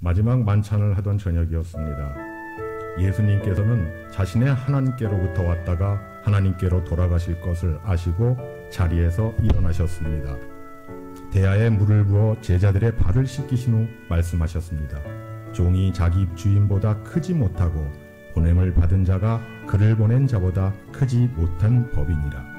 마지막 만찬을 하던 저녁이었습니다. 예수님께서는 자신의 하나님께로부터 왔다가 하나님께로 돌아가실 것을 아시고 자리에서 일어나셨습니다. 대야에 물을 부어 제자들의 발을 씻기신 후 말씀하셨습니다. 종이 자기 주인보다 크지 못하고 보냄을 받은 자가 그를 보낸 자보다 크지 못한 법이니라.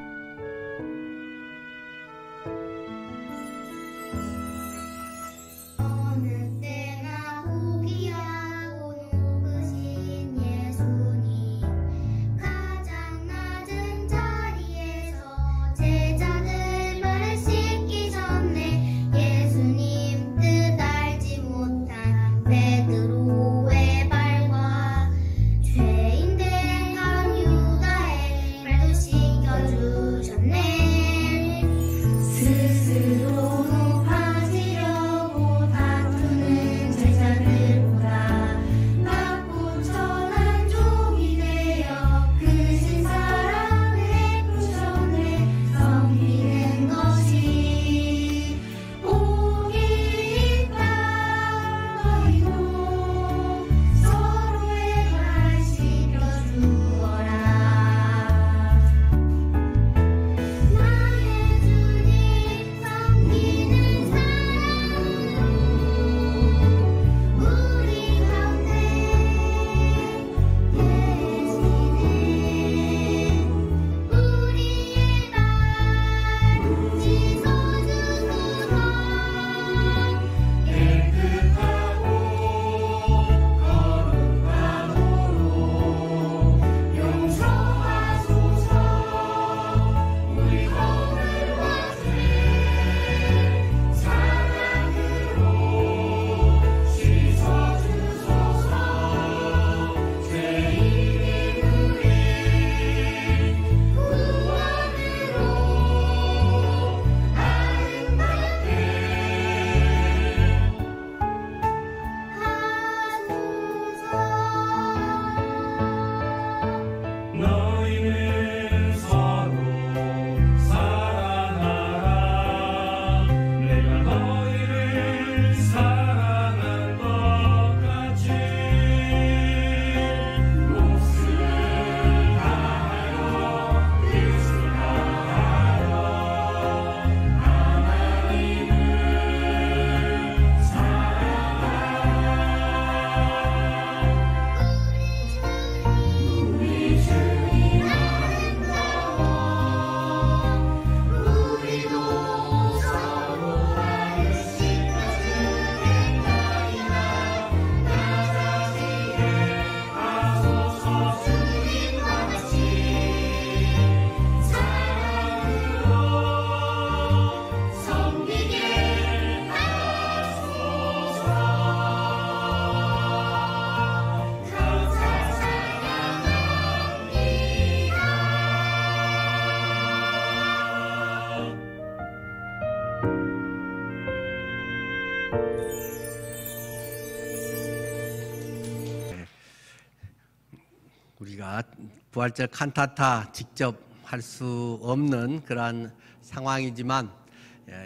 우리가 부활절 칸타타 직접 할 수 없는 그러한 상황이지만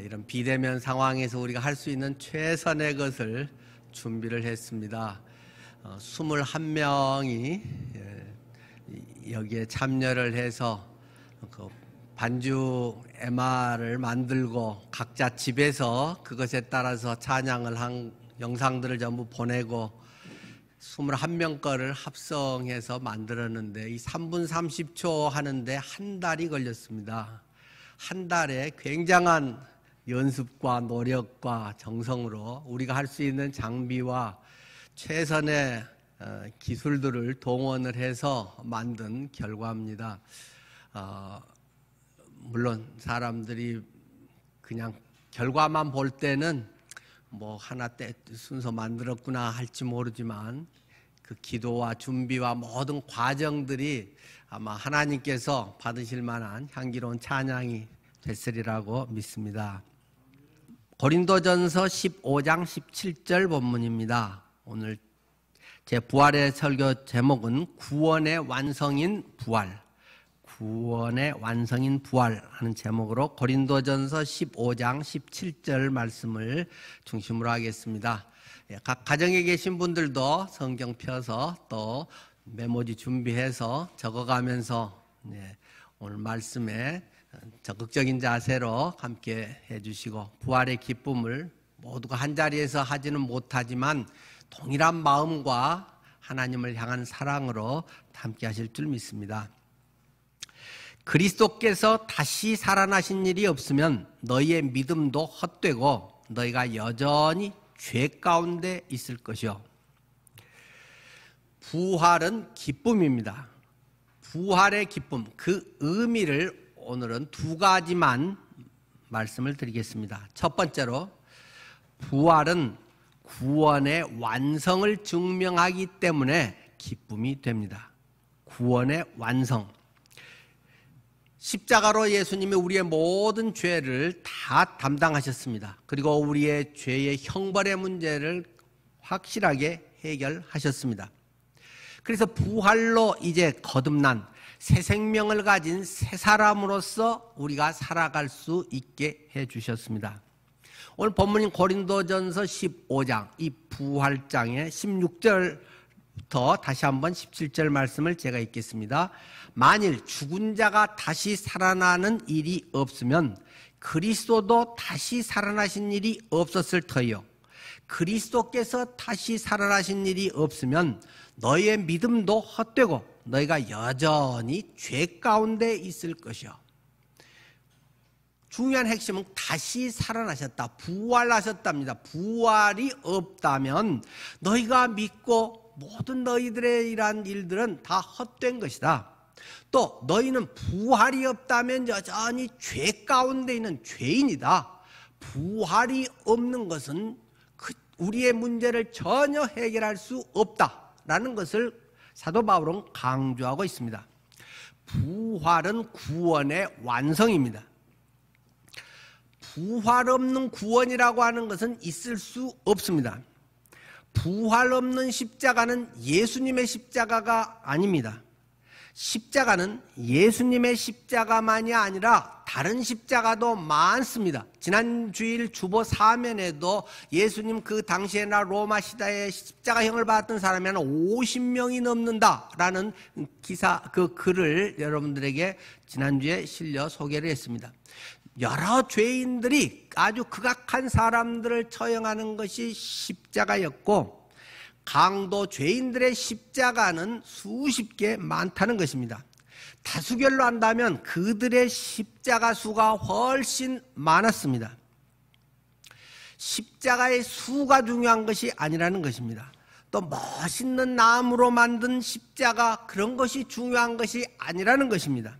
이런 비대면 상황에서 우리가 할 수 있는 최선의 것을 준비를 했습니다. 21명이 여기에 참여를 해서 그 반주 MR을 만들고 각자 집에서 그것에 따라서 찬양을 한 영상들을 전부 보내고 21명 거를 합성해서 만들었는데 이 3분 30초 하는데 한 달이 걸렸습니다. 한 달에 굉장한 연습과 노력과 정성으로 우리가 할 수 있는 장비와 최선의 기술들을 동원을 해서 만든 결과입니다. 물론 사람들이 그냥 결과만 볼 때는 뭐 하나 때 순서 만들었구나 할지 모르지만 그 기도와 준비와 모든 과정들이 아마 하나님께서 받으실 만한 향기로운 찬양이 됐으리라고 믿습니다. 고린도전서 15장 17절 본문입니다. 오늘 제 부활의 설교 제목은 구원의 완성인 부활, 구원의 완성인 부활 하는 제목으로 고린도전서 15장 17절 말씀을 중심으로 하겠습니다. 각 가정에 계신 분들도 성경 펴서 또 메모지 준비해서 적어가면서 오늘 말씀에 적극적인 자세로 함께 해주시고, 부활의 기쁨을 모두가 한자리에서 하지는 못하지만 동일한 마음과 하나님을 향한 사랑으로 함께 하실 줄 믿습니다. 그리스도께서 다시 살아나신 일이 없으면 너희의 믿음도 헛되고 너희가 여전히 죄 가운데 있을 것이요. 부활은 기쁨입니다. 부활의 기쁨, 그 의미를 오늘은 두 가지만 말씀을 드리겠습니다. 첫 번째로, 부활은 구원의 완성을 증명하기 때문에 기쁨이 됩니다. 구원의 완성. 십자가로 예수님이 우리의 모든 죄를 다 담당하셨습니다. 그리고 우리의 죄의 형벌의 문제를 확실하게 해결하셨습니다. 그래서 부활로 이제 거듭난 새 생명을 가진 새 사람으로서 우리가 살아갈 수 있게 해주셨습니다. 오늘 본문인 고린도전서 15장, 이 부활장의 16절부터 다시 한번 17절 말씀을 제가 읽겠습니다. 만일 죽은 자가 다시 살아나는 일이 없으면 그리스도도 다시 살아나신 일이 없었을 터이요. 그리스도께서 다시 살아나신 일이 없으면 너희의 믿음도 헛되고 너희가 여전히 죄 가운데 있을 것이요. 중요한 핵심은 다시 살아나셨다, 부활하셨답니다. 부활이 없다면 너희가 믿고 모든 너희들의 이러한 일들은 다 헛된 것이다. 또 너희는 부활이 없다면 여전히 죄 가운데 있는 죄인이다. 부활이 없는 것은 우리의 문제를 전혀 해결할 수 없다라는 것을 사도 바울은 강조하고 있습니다. 부활은 구원의 완성입니다. 부활 없는 구원이라고 하는 것은 있을 수 없습니다. 부활 없는 십자가는 예수님의 십자가가 아닙니다. 십자가는 예수님의 십자가만이 아니라 다른 십자가도 많습니다. 지난 주일 주보 사면에도 예수님 그 당시에나 로마 시대에 십자가형을 받았던 사람이 한 50명이 넘는다라는 기사, 그 글을 여러분들에게 지난주에 실려 소개를 했습니다. 여러 죄인들이 아주 극악한 사람들을 처형하는 것이 십자가였고, 강도 죄인들의 십자가는 수십 개 많다는 것입니다. 다수결로 한다면 그들의 십자가 수가 훨씬 많았습니다. 십자가의 수가 중요한 것이 아니라는 것입니다. 또 멋있는 나무로 만든 십자가, 그런 것이 중요한 것이 아니라는 것입니다.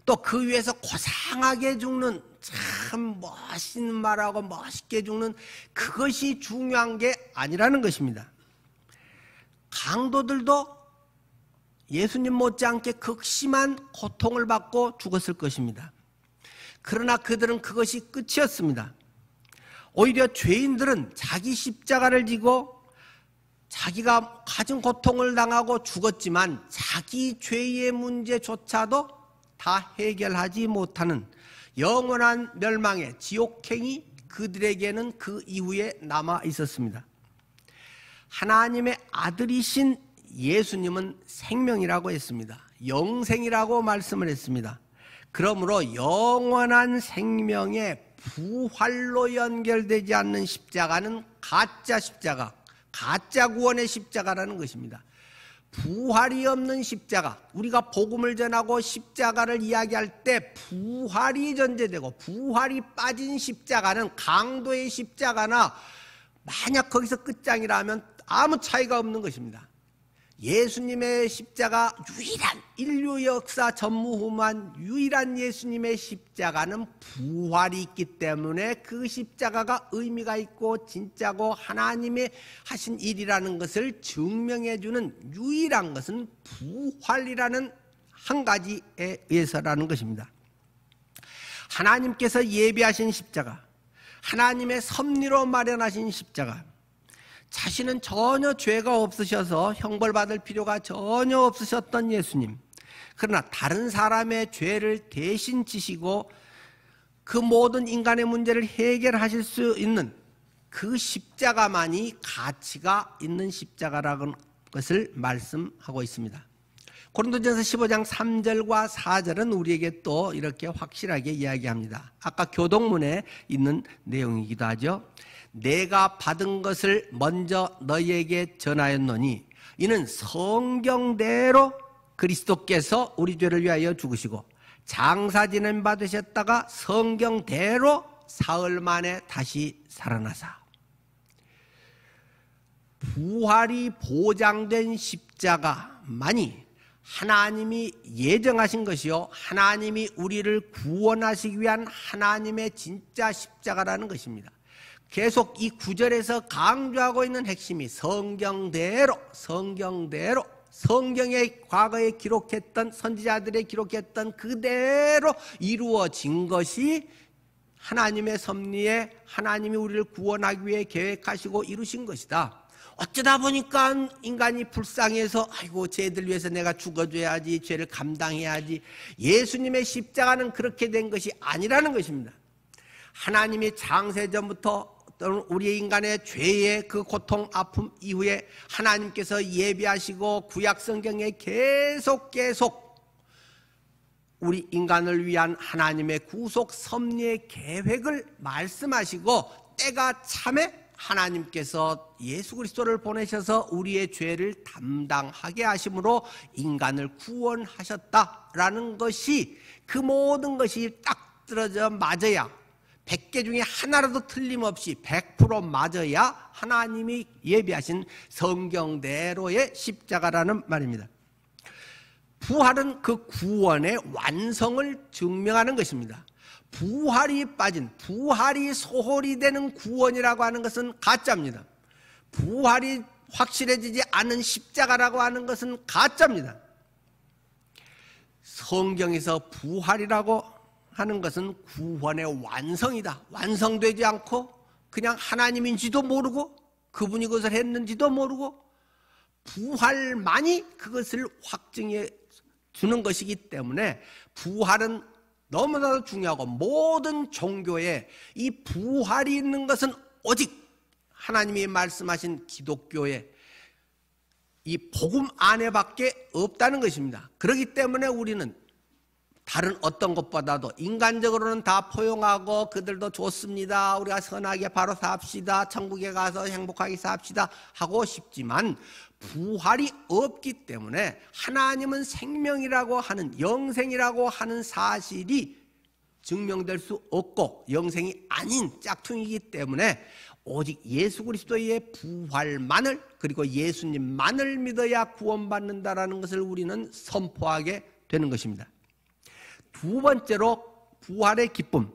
또 그 위에서 고상하게 죽는, 참 멋있는 말하고 멋있게 죽는, 그것이 중요한 게 아니라는 것입니다. 강도들도 예수님 못지않게 극심한 고통을 받고 죽었을 것입니다. 그러나 그들은 그것이 끝이었습니다. 오히려 죄인들은 자기 십자가를 지고 자기가 가진 고통을 당하고 죽었지만 자기 죄의 문제조차도 다 해결하지 못하는 영원한 멸망의 지옥행이 그들에게는 그 이후에 남아 있었습니다. 하나님의 아들이신 예수님은 생명이라고 했습니다. 영생이라고 말씀을 했습니다. 그러므로 영원한 생명의 부활로 연결되지 않는 십자가는 가짜 십자가, 가짜 구원의 십자가라는 것입니다. 부활이 없는 십자가, 우리가 복음을 전하고 십자가를 이야기할 때 부활이 전제되고 부활이 빠진 십자가는 강도의 십자가나 만약 거기서 끝장이라면 아무 차이가 없는 것입니다. 예수님의 십자가, 유일한 인류 역사 전무후무한 유일한 예수님의 십자가는 부활이 있기 때문에 그 십자가가 의미가 있고 진짜고 하나님의 하신 일이라는 것을 증명해주는 유일한 것은 부활이라는 한 가지에 의해서라는 것입니다. 하나님께서 예비하신 십자가, 하나님의 섭리로 마련하신 십자가, 자신은 전혀 죄가 없으셔서 형벌받을 필요가 전혀 없으셨던 예수님, 그러나 다른 사람의 죄를 대신 지시고 그 모든 인간의 문제를 해결하실 수 있는 그 십자가만이 가치가 있는 십자가라는 것을 말씀하고 있습니다. 고린도전서 15장 3절과 4절은 우리에게 또 이렇게 확실하게 이야기합니다. 아까 교동문에 있는 내용이기도 하죠. 내가 받은 것을 먼저 너희에게 전하였노니 이는 성경대로 그리스도께서 우리 죄를 위하여 죽으시고 장사 지냄 받으셨다가 성경대로 사흘 만에 다시 살아나사 부활이 보장된 십자가만이 하나님이 예정하신 것이요 하나님이 우리를 구원하시기 위한 하나님의 진짜 십자가라는 것입니다. 계속 이 구절에서 강조하고 있는 핵심이 성경대로 성경에 과거에 기록했던 선지자들의 기록했던 그대로 이루어진 것이 하나님의 섭리에 하나님이 우리를 구원하기 위해 계획하시고 이루신 것이다. 어쩌다 보니까 인간이 불쌍해서 아이고 쟤들 위해서 내가 죽어줘야지, 죄를 감당해야지. 예수님의 십자가는 그렇게 된 것이 아니라는 것입니다. 하나님이 창세전부터 우리 인간의 죄의 그 고통 아픔 이후에 하나님께서 예비하시고 구약성경에 계속 우리 인간을 위한 하나님의 구속 섭리의 계획을 말씀하시고 때가 참에 하나님께서 예수 그리스도를 보내셔서 우리의 죄를 담당하게 하심으로 인간을 구원하셨다라는 것이 그 모든 것이 딱 떨어져 맞아야 100개 중에 하나라도 틀림없이 100% 맞아야 하나님이 예비하신 성경대로의 십자가라는 말입니다. 부활은 그 구원의 완성을 증명하는 것입니다. 부활이 소홀히 되는 구원이라고 하는 것은 가짜입니다. 부활이 확실해지지 않은 십자가라고 하는 것은 가짜입니다. 성경에서 부활이라고 하는 것은 구원의 완성이다. 완성되지 않고 그냥 하나님인지도 모르고 그분이 그것을 했는지도 모르고 부활만이 그것을 확증해 주는 것이기 때문에 부활은 너무나도 중요하고 모든 종교에 이 부활이 있는 것은 오직 하나님이 말씀하신 기독교의 이 복음 안에밖에 없다는 것입니다. 그렇기 때문에 우리는 다른 어떤 것보다도 인간적으로는 다 포용하고 그들도 좋습니다. 우리가 선하게 바로 삽시다. 천국에 가서 행복하게 삽시다 하고 싶지만 부활이 없기 때문에 하나님은 생명이라고 하는 영생이라고 하는 사실이 증명될 수 없고 영생이 아닌 짝퉁이기 때문에 오직 예수 그리스도의 부활만을 그리고 예수님만을 믿어야 구원받는다라는 것을 우리는 선포하게 되는 것입니다. 두 번째로 부활의 기쁨.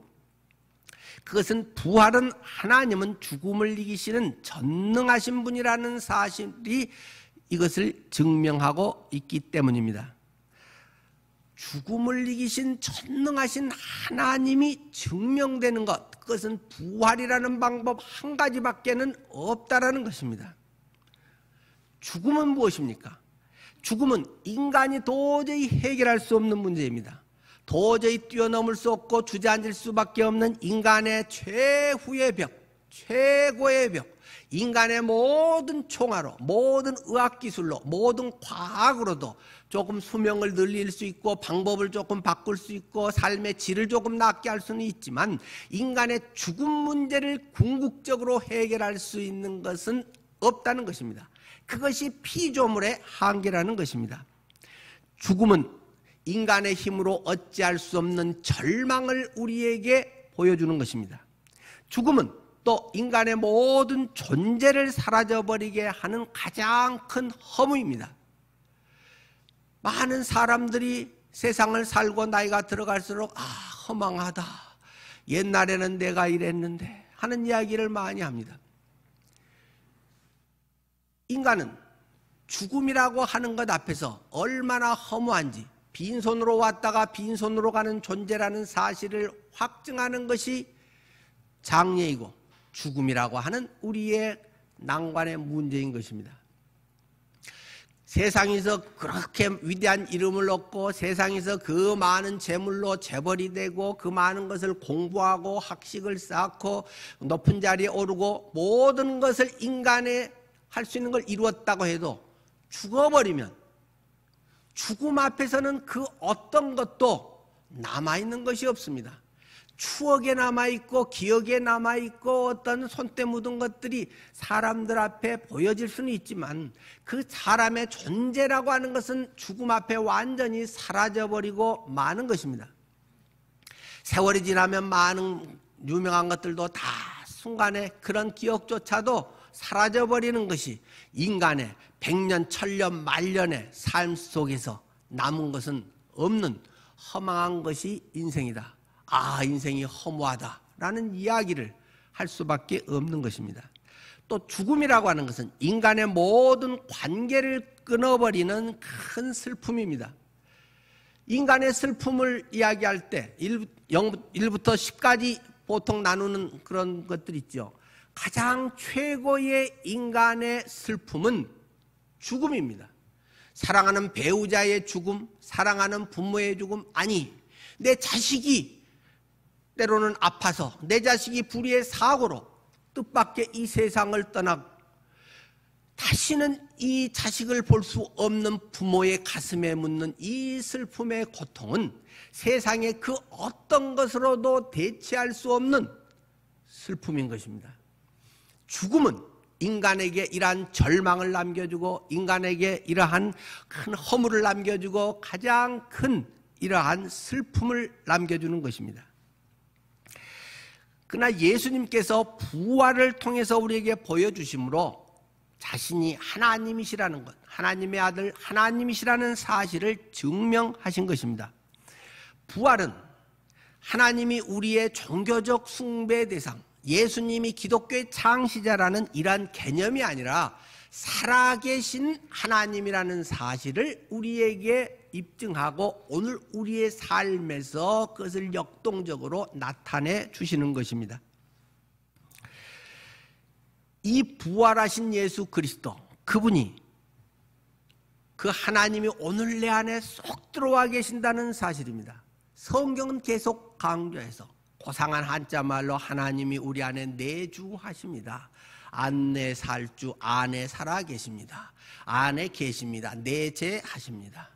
그것은 부활은 하나님은 죽음을 이기시는 전능하신 분이라는 사실이 이것을 증명하고 있기 때문입니다. 죽음을 이기신 전능하신 하나님이 증명되는 것, 그것은 부활이라는 방법 한 가지밖에는 없다라는 것입니다. 죽음은 무엇입니까? 죽음은 인간이 도저히 해결할 수 없는 문제입니다. 도저히 뛰어넘을 수 없고 주저앉을 수밖에 없는 인간의 최후의 벽, 최고의 벽, 인간의 모든 총알로, 모든 의학기술로, 모든 과학으로도 조금 수명을 늘릴 수 있고 방법을 조금 바꿀 수 있고 삶의 질을 조금 낮게 할 수는 있지만 인간의 죽음 문제를 궁극적으로 해결할 수 있는 것은 없다는 것입니다. 그것이 피조물의 한계라는 것입니다. 죽음은 인간의 힘으로 어찌할 수 없는 절망을 우리에게 보여주는 것입니다. 죽음은 또 인간의 모든 존재를 사라져버리게 하는 가장 큰 허무입니다. 많은 사람들이 세상을 살고 나이가 들어갈수록 허망하다. 옛날에는 내가 이랬는데 하는 이야기를 많이 합니다. 인간은 죽음이라고 하는 것 앞에서 얼마나 허무한지 빈손으로 왔다가 빈손으로 가는 존재라는 사실을 확증하는 것이 장례이고 죽음이라고 하는 우리의 난관의 문제인 것입니다. 세상에서 그렇게 위대한 이름을 얻고 세상에서 그 많은 재물로 재벌이 되고 그 많은 것을 공부하고 학식을 쌓고 높은 자리에 오르고 모든 것을 인간에 할 수 있는 걸 이루었다고 해도 죽어버리면 죽음 앞에서는 그 어떤 것도 남아있는 것이 없습니다. 추억에 남아있고 기억에 남아있고 어떤 손때 묻은 것들이 사람들 앞에 보여질 수는 있지만 그 사람의 존재라고 하는 것은 죽음 앞에 완전히 사라져버리고 마는 것입니다. 세월이 지나면 많은 유명한 것들도 다 순간에 그런 기억조차도 사라져버리는 것이 인간의 100년, 1000년, 만년의 삶 속에서 남은 것은 없는 허망한 것이 인생이다. 아, 인생이 허무하다라는 이야기를 할 수밖에 없는 것입니다. 또 죽음이라고 하는 것은 인간의 모든 관계를 끊어버리는 큰 슬픔입니다. 인간의 슬픔을 이야기할 때 1부터 10까지 보통 나누는 그런 것들 있죠. 가장 최고의 인간의 슬픔은 죽음입니다. 사랑하는 배우자의 죽음, 사랑하는 부모의 죽음, 아니 내 자식이 때로는 아파서 내 자식이 불의의 사고로 뜻밖의 이 세상을 떠나고 다시는 이 자식을 볼 수 없는 부모의 가슴에 묻는 이 슬픔의 고통은 세상의 그 어떤 것으로도 대체할 수 없는 슬픔인 것입니다. 죽음은 인간에게 이러한 절망을 남겨주고 인간에게 이러한 큰 허물을 남겨주고 가장 큰 이러한 슬픔을 남겨주는 것입니다. 그러나 예수님께서 부활을 통해서 우리에게 보여주심으로 자신이 하나님이시라는 것, 하나님의 아들 하나님이시라는 사실을 증명하신 것입니다. 부활은 하나님이 우리의 종교적 숭배 대상, 예수님이 기독교의 창시자라는 이러한 개념이 아니라 살아계신 하나님이라는 사실을 우리에게 입증하고 오늘 우리의 삶에서 그것을 역동적으로 나타내 주시는 것입니다. 이 부활하신 예수 그리스도, 그분이 그 하나님이 오늘 내 안에 쏙 들어와 계신다는 사실입니다. 성경은 계속 강조해서 고상한 한자말로 하나님이 우리 안에 내주하십니다. 안내 살주 안에 살아 계십니다. 안에 계십니다. 내재하십니다.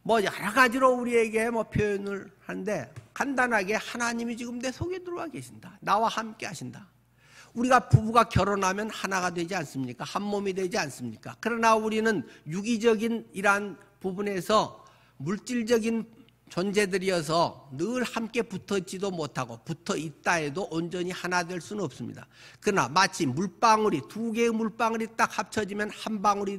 뭐 여러 가지로 우리에게 뭐 표현을 하는데 간단하게 하나님이 지금 내 속에 들어와 계신다. 나와 함께 하신다. 우리가 부부가 결혼하면 하나가 되지 않습니까? 한 몸이 되지 않습니까? 그러나 우리는 유기적인 이러한 부분에서 물질적인 존재들이어서 늘 함께 붙어 있지도 못하고 붙어 있다 해도 온전히 하나 될 수는 없습니다. 그러나 마치 물방울이 두 개의 물방울이 딱 합쳐지면 한 방울이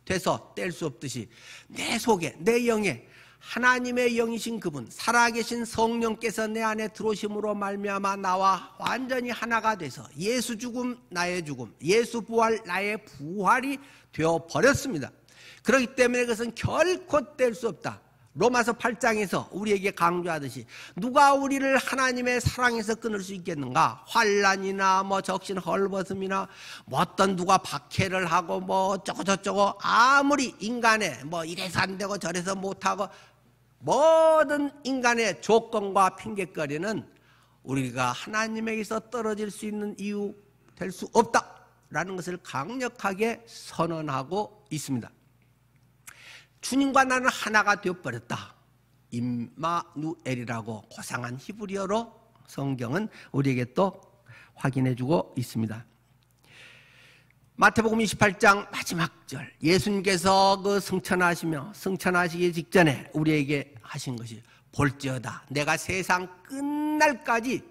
돼서 뗄 수 없듯이 내 속에 내 영에 하나님의 영이신 그분 살아계신 성령께서 내 안에 들어오심으로 말미암아 나와 완전히 하나가 돼서 예수 죽음 나의 죽음, 예수 부활 나의 부활이 되어버렸습니다. 그렇기 때문에 그것은 결코 뗄 수 없다. 로마서 8장에서 우리에게 강조하듯이 누가 우리를 하나님의 사랑에서 끊을 수 있겠는가? 환난이나 뭐 적신 헐벗음이나 뭐 어떤 누가 박해를 하고 뭐 어쩌고 저쩌고 아무리 인간의 뭐 이래서 안 되고 저래서 못하고 모든 인간의 조건과 핑계거리는 우리가 하나님에게서 떨어질 수 있는 이유 될 수 없다라는 것을 강력하게 선언하고 있습니다. 주님과 나는 하나가 되어버렸다. 임마누엘이라고 고상한 히브리어로 성경은 우리에게 또 확인해주고 있습니다. 마태복음 28장 마지막 절, 예수님께서 그 승천하시기 직전에 우리에게 하신 것이 볼지어다 내가 세상 끝날까지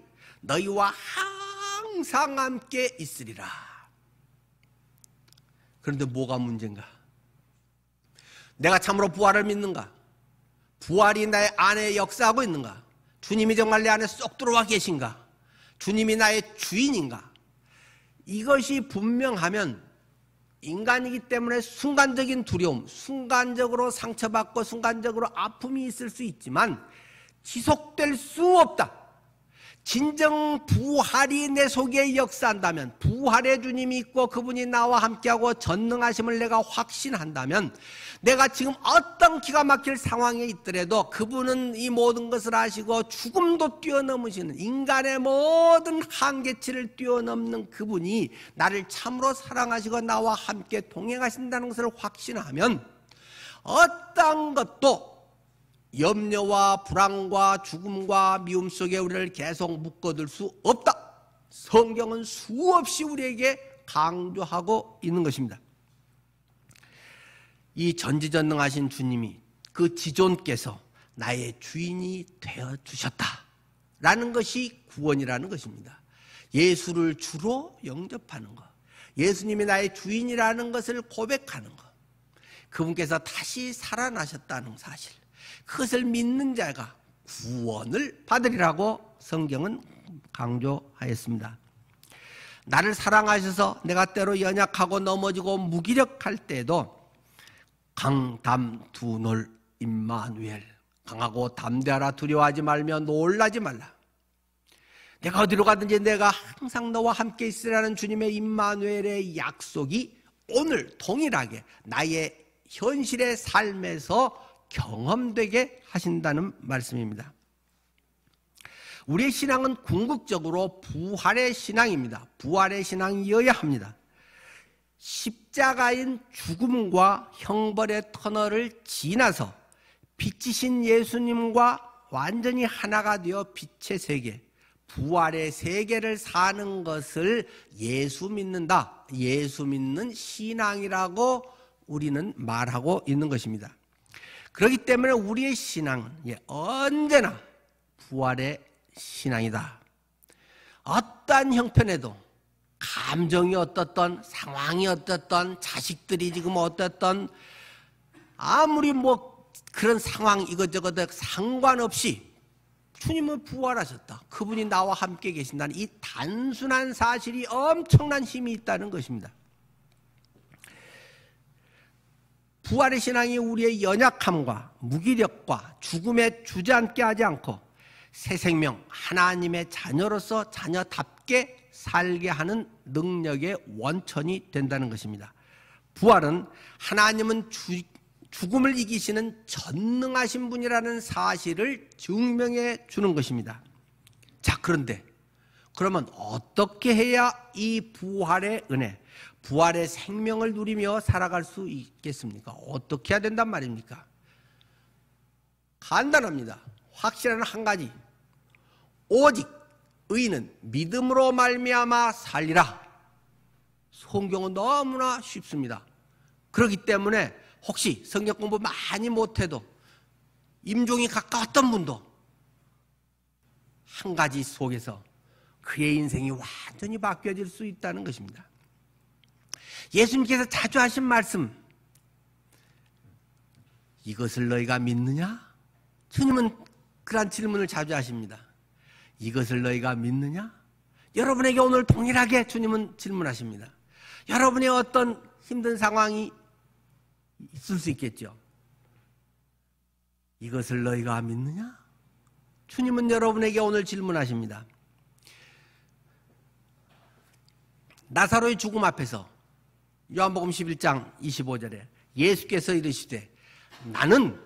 너희와 항상 함께 있으리라. 그런데 뭐가 문제인가? 내가 참으로 부활을 믿는가? 부활이 나의 안에 역사하고 있는가? 주님이 정말 내 안에 쏙 들어와 계신가? 주님이 나의 주인인가? 이것이 분명하면 인간이기 때문에 순간적인 두려움, 순간적으로 상처받고 순간적으로 아픔이 있을 수 있지만 지속될 수 없다. 진정 부활이 내 속에 역사한다면, 부활의 주님이 있고 그분이 나와 함께하고 전능하심을 내가 확신한다면, 내가 지금 어떤 기가 막힐 상황에 있더라도 그분은 이 모든 것을 아시고 죽음도 뛰어넘으시는, 인간의 모든 한계치를 뛰어넘는 그분이 나를 참으로 사랑하시고 나와 함께 동행하신다는 것을 확신하면 어떤 것도 염려와 불안과 죽음과 미움 속에 우리를 계속 묶어둘 수 없다. 성경은 수없이 우리에게 강조하고 있는 것입니다. 이 전지전능하신 주님이, 그 지존께서 나의 주인이 되어주셨다라는 것이 구원이라는 것입니다. 예수를 주로 영접하는 것, 예수님이 나의 주인이라는 것을 고백하는 것, 그분께서 다시 살아나셨다는 사실, 그것을 믿는 자가 구원을 받으리라고 성경은 강조하였습니다. 나를 사랑하셔서 내가 때로 연약하고 넘어지고 무기력할 때에도 강담두놀 임마누엘, 강하고 담대하라, 두려워하지 말며 놀라지 말라. 내가 어디로 가든지 내가 항상 너와 함께 있으라는 주님의 임마누엘의 약속이 오늘 동일하게 나의 현실의 삶에서 경험되게 하신다는 말씀입니다. 우리의 신앙은 궁극적으로 부활의 신앙입니다. 부활의 신앙이어야 합니다. 십자가인 죽음과 형벌의 터널을 지나서 빛이신 예수님과 완전히 하나가 되어 빛의 세계, 부활의 세계를 사는 것을 예수 믿는다, 예수 믿는 신앙이라고 우리는 말하고 있는 것입니다. 그렇기 때문에 우리의 신앙은 언제나 부활의 신앙이다. 어떠한 형편에도, 감정이 어떻든, 상황이 어떻든, 자식들이 지금 어떻든, 아무리 그런 상황 이것저것 상관없이 주님은 부활하셨다, 그분이 나와 함께 계신다는 이 단순한 사실이 엄청난 힘이 있다는 것입니다. 부활의 신앙이 우리의 연약함과 무기력과 죽음에 주저앉게 하지 않고 새 생명, 하나님의 자녀로서 자녀답게 살게 하는 능력의 원천이 된다는 것입니다. 부활은 하나님은 죽음을 이기시는 전능하신 분이라는 사실을 증명해 주는 것입니다. 자, 그런데 그러면 어떻게 해야 이 부활의 은혜, 부활의 생명을 누리며 살아갈 수 있겠습니까? 어떻게 해야 된단 말입니까? 간단합니다. 확실한 한 가지, 오직 의인은 믿음으로 말미암아 살리라. 성경은 너무나 쉽습니다. 그렇기 때문에 혹시 성경 공부 많이 못해도, 임종이 가까웠던 분도 한 가지 속에서 그의 인생이 완전히 바뀌어질 수 있다는 것입니다. 예수님께서 자주 하신 말씀, 이것을 너희가 믿느냐? 주님은 그런 질문을 자주 하십니다. 이것을 너희가 믿느냐? 여러분에게 오늘 동일하게 주님은 질문하십니다. 여러분의 어떤 힘든 상황이 있을 수 있겠죠. 이것을 너희가 믿느냐? 주님은 여러분에게 오늘 질문하십니다. 나사로의 죽음 앞에서 요한복음 11장 25절에 예수께서 이르시되 나는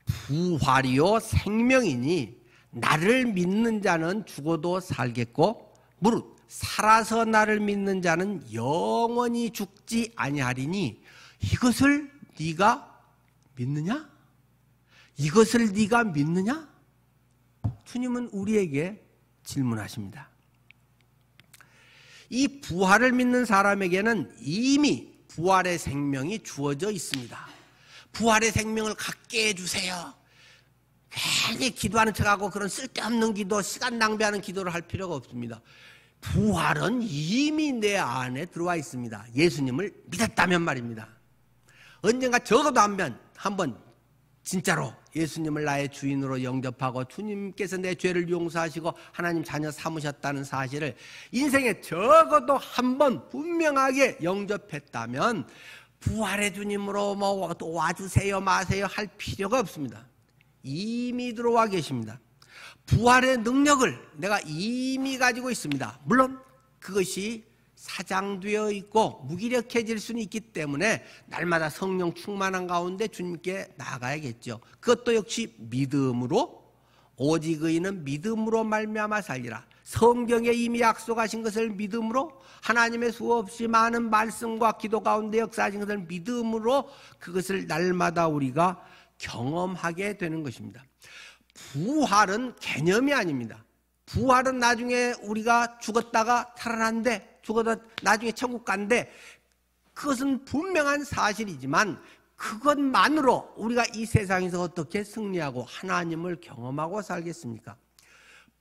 부활이요 생명이니 나를 믿는 자는 죽어도 살겠고 무릇 살아서 나를 믿는 자는 영원히 죽지 아니하리니 이것을 네가 믿느냐? 이것을 네가 믿느냐? 주님은 우리에게 질문하십니다. 이 부활을 믿는 사람에게는 이미 부활의 생명이 주어져 있습니다. 부활의 생명을 갖게 해주세요. 괜히 기도하는 척하고 그런 쓸데없는 기도, 시간 낭비하는 기도를 할 필요가 없습니다. 부활은 이미 내 안에 들어와 있습니다. 예수님을 믿었다면 말입니다. 언젠가 적어도 한번 진짜로 예수님을 나의 주인으로 영접하고 주님께서 내 죄를 용서하시고 하나님 자녀 삼으셨다는 사실을 인생에 적어도 한 번 분명하게 영접했다면 부활의 주님으로 또 와주세요 마세요 할 필요가 없습니다. 이미 들어와 계십니다. 부활의 능력을 내가 이미 가지고 있습니다. 물론 그것이 사장되어 있고 무기력해질 수는 있기 때문에 날마다 성령 충만한 가운데 주님께 나아가야겠죠. 그것도 역시 믿음으로, 오직 의인은 믿음으로 말미암아 살리라. 성경에 이미 약속하신 것을 믿음으로, 하나님의 수없이 많은 말씀과 기도 가운데 역사하신 것을 믿음으로 그것을 날마다 우리가 경험하게 되는 것입니다. 부활은 개념이 아닙니다. 부활은 나중에 우리가 죽었다가 살아난데, 죽어도 나중에 천국 간데, 그것은 분명한 사실이지만 그것만으로 우리가 이 세상에서 어떻게 승리하고 하나님을 경험하고 살겠습니까?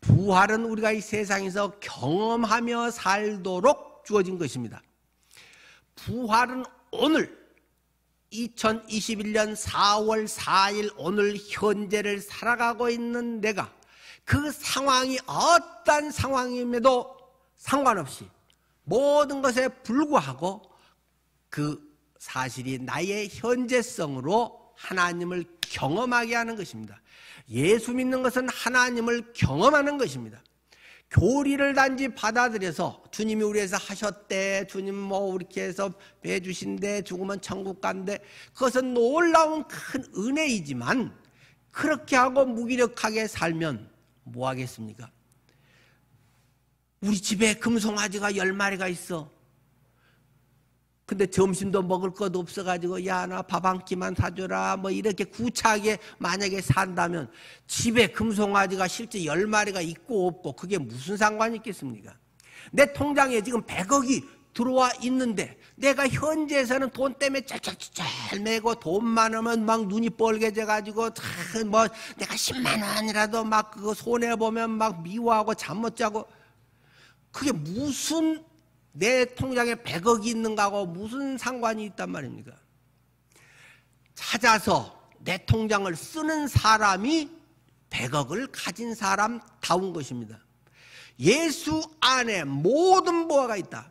부활은 우리가 이 세상에서 경험하며 살도록 주어진 것입니다. 부활은 오늘 2021년 4월 4일 오늘 현재를 살아가고 있는 내가 그 상황이 어떤 상황임에도 상관없이 모든 것에 불구하고 그 사실이 나의 현재성으로 하나님을 경험하게 하는 것입니다. 예수 믿는 것은 하나님을 경험하는 것입니다. 교리를 단지 받아들여서 주님이 우리 위해서 하셨대, 주님 뭐 이렇게 해서 배주신대, 죽으면 천국 간대, 그것은 놀라운 큰 은혜이지만 그렇게 하고 무기력하게 살면 뭐 하겠습니까? 우리 집에 금송아지가 10마리가 있어. 근데 점심도 먹을 것도 없어가지고 야, 나 밥 한 끼만 사줘라 뭐 이렇게 구차하게 만약에 산다면 집에 금송아지가 실제 10마리가 있고 없고 그게 무슨 상관이 있겠습니까? 내 통장에 지금 100억이 들어와 있는데 내가 현재에서는 돈 때문에 짤짤짤 매고 돈 많으면 막 눈이 뻘개져가지고 뭐 내가 10만 원이라도 막 그거 손해보면 막 미워하고 잠 못 자고, 그게 무슨 내 통장에 100억이 있는가하고 무슨 상관이 있단 말입니까? 찾아서 내 통장을 쓰는 사람이 100억을 가진 사람다운 것입니다. 예수 안에 모든 보화가 있다.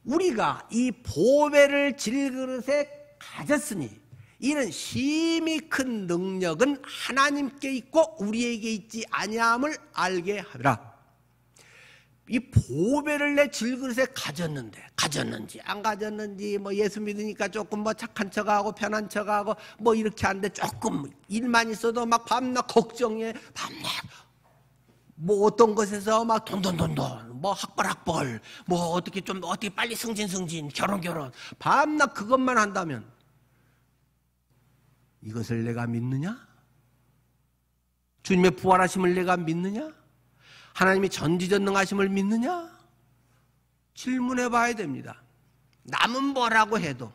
우리가 이 보배를 질그릇에 가졌으니 이는 심히 큰 능력은 하나님께 있고 우리에게 있지 아니함을 알게 하라. 이 보배를 내 질그릇에 가졌는지 안 가졌는지 뭐 예수 믿으니까 조금 뭐 착한 척하고 편한 척하고 뭐 이렇게 하는데 조금 일만 있어도 막 밤낮 걱정해, 밤낮 뭐 어떤 것에서 막 돈 뭐 학벌 뭐 어떻게 좀 어떻게 빨리 승진 결혼 밤낮 그것만 한다면 이것을 내가 믿느냐? 주님의 부활하심을 내가 믿느냐? 하나님이 전지전능하심을 믿느냐? 질문해 봐야 됩니다. 남은 뭐라고 해도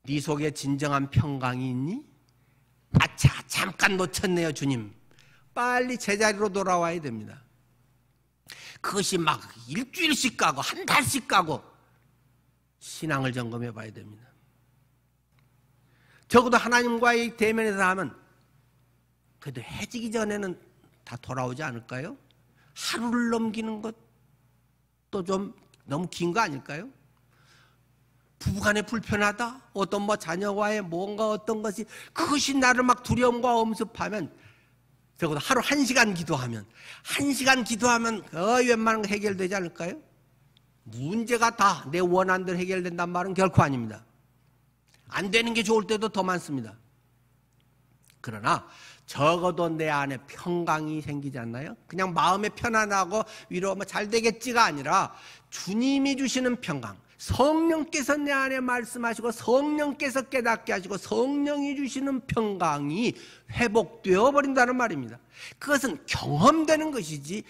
네 속에 진정한 평강이 있니? 아차, 잠깐 놓쳤네요 주님. 빨리 제자리로 돌아와야 됩니다. 그것이 막 일주일씩 가고 한 달씩 가고 신앙을 점검해 봐야 됩니다. 적어도 하나님과의 대면에서 하면 그래도 해지기 전에는 다 돌아오지 않을까요? 하루를 넘기는 것도 좀 너무 긴 거 아닐까요? 부부간에 불편하다, 어떤 뭐 자녀와의 뭔가 어떤 것이 그것이 나를 막 두려움과 엄습하면 적어도 하루 1시간 기도하면 1시간 기도하면 거의 웬만한 거 해결되지 않을까요? 문제가 다 내 원한대로 해결된단 말은 결코 아닙니다. 안 되는 게 좋을 때도 더 많습니다. 그러나 적어도 내 안에 평강이 생기지 않나요? 그냥 마음에 편안하고 위로 뭐 잘 되겠지가 아니라 주님이 주시는 평강, 성령께서 내 안에 말씀하시고 성령께서 깨닫게 하시고 성령이 주시는 평강이 회복되어 버린다는 말입니다. 그것은 경험되는 것이지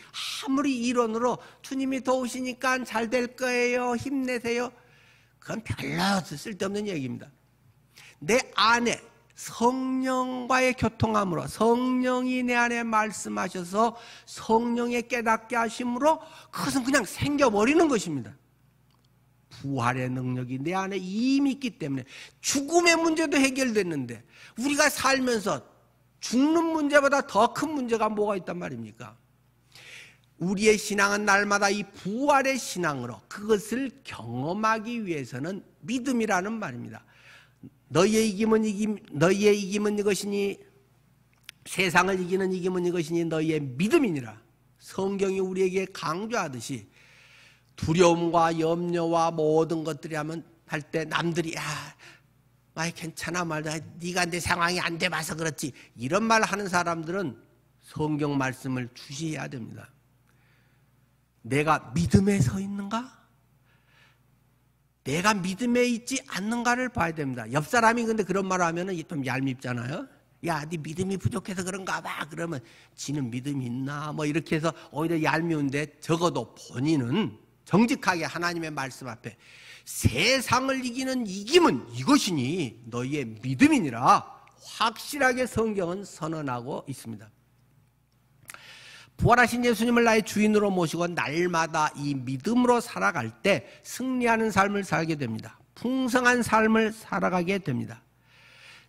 아무리 이론으로 주님이 도우시니까 잘 될 거예요, 힘내세요, 그건 별로 쓸데없는 얘기입니다. 내 안에 성령과의 교통함으로 성령이 내 안에 말씀하셔서 성령의 깨닫게 하심으로 그것은 그냥 생겨버리는 것입니다. 부활의 능력이 내 안에 이미 있기 때문에 죽음의 문제도 해결됐는데 우리가 살면서 죽는 문제보다 더 큰 문제가 뭐가 있단 말입니까? 우리의 신앙은 날마다 이 부활의 신앙으로 그것을 경험하기 위해서는 믿음이라는 말입니다. 너희의 이김은 이것이니 세상을 이기는 이김은 이것이니 너희의 믿음이니라. 성경이 우리에게 강조하듯이 두려움과 염려와 모든 것들이 할 때 남들이 많이 괜찮아 말다 네가 내 상황이 안 돼 봐서 그렇지 이런 말 하는 사람들은 성경 말씀을 주시해야 됩니다. 내가 믿음에 서 있는가? 내가 믿음에 있지 않는가를 봐야 됩니다. 옆 사람이 근데 그런 말을 하면 좀 얄밉잖아요. 야, 네 믿음이 부족해서 그런가 봐. 그러면 지는 믿음이 있나? 뭐 이렇게 해서 오히려 얄미운데 적어도 본인은 정직하게 하나님의 말씀 앞에 세상을 이기는 이김은 이것이니 너희의 믿음이니라 확실하게 성경은 선언하고 있습니다. 부활하신 예수님을 나의 주인으로 모시고 날마다 이 믿음으로 살아갈 때 승리하는 삶을 살게 됩니다. 풍성한 삶을 살아가게 됩니다.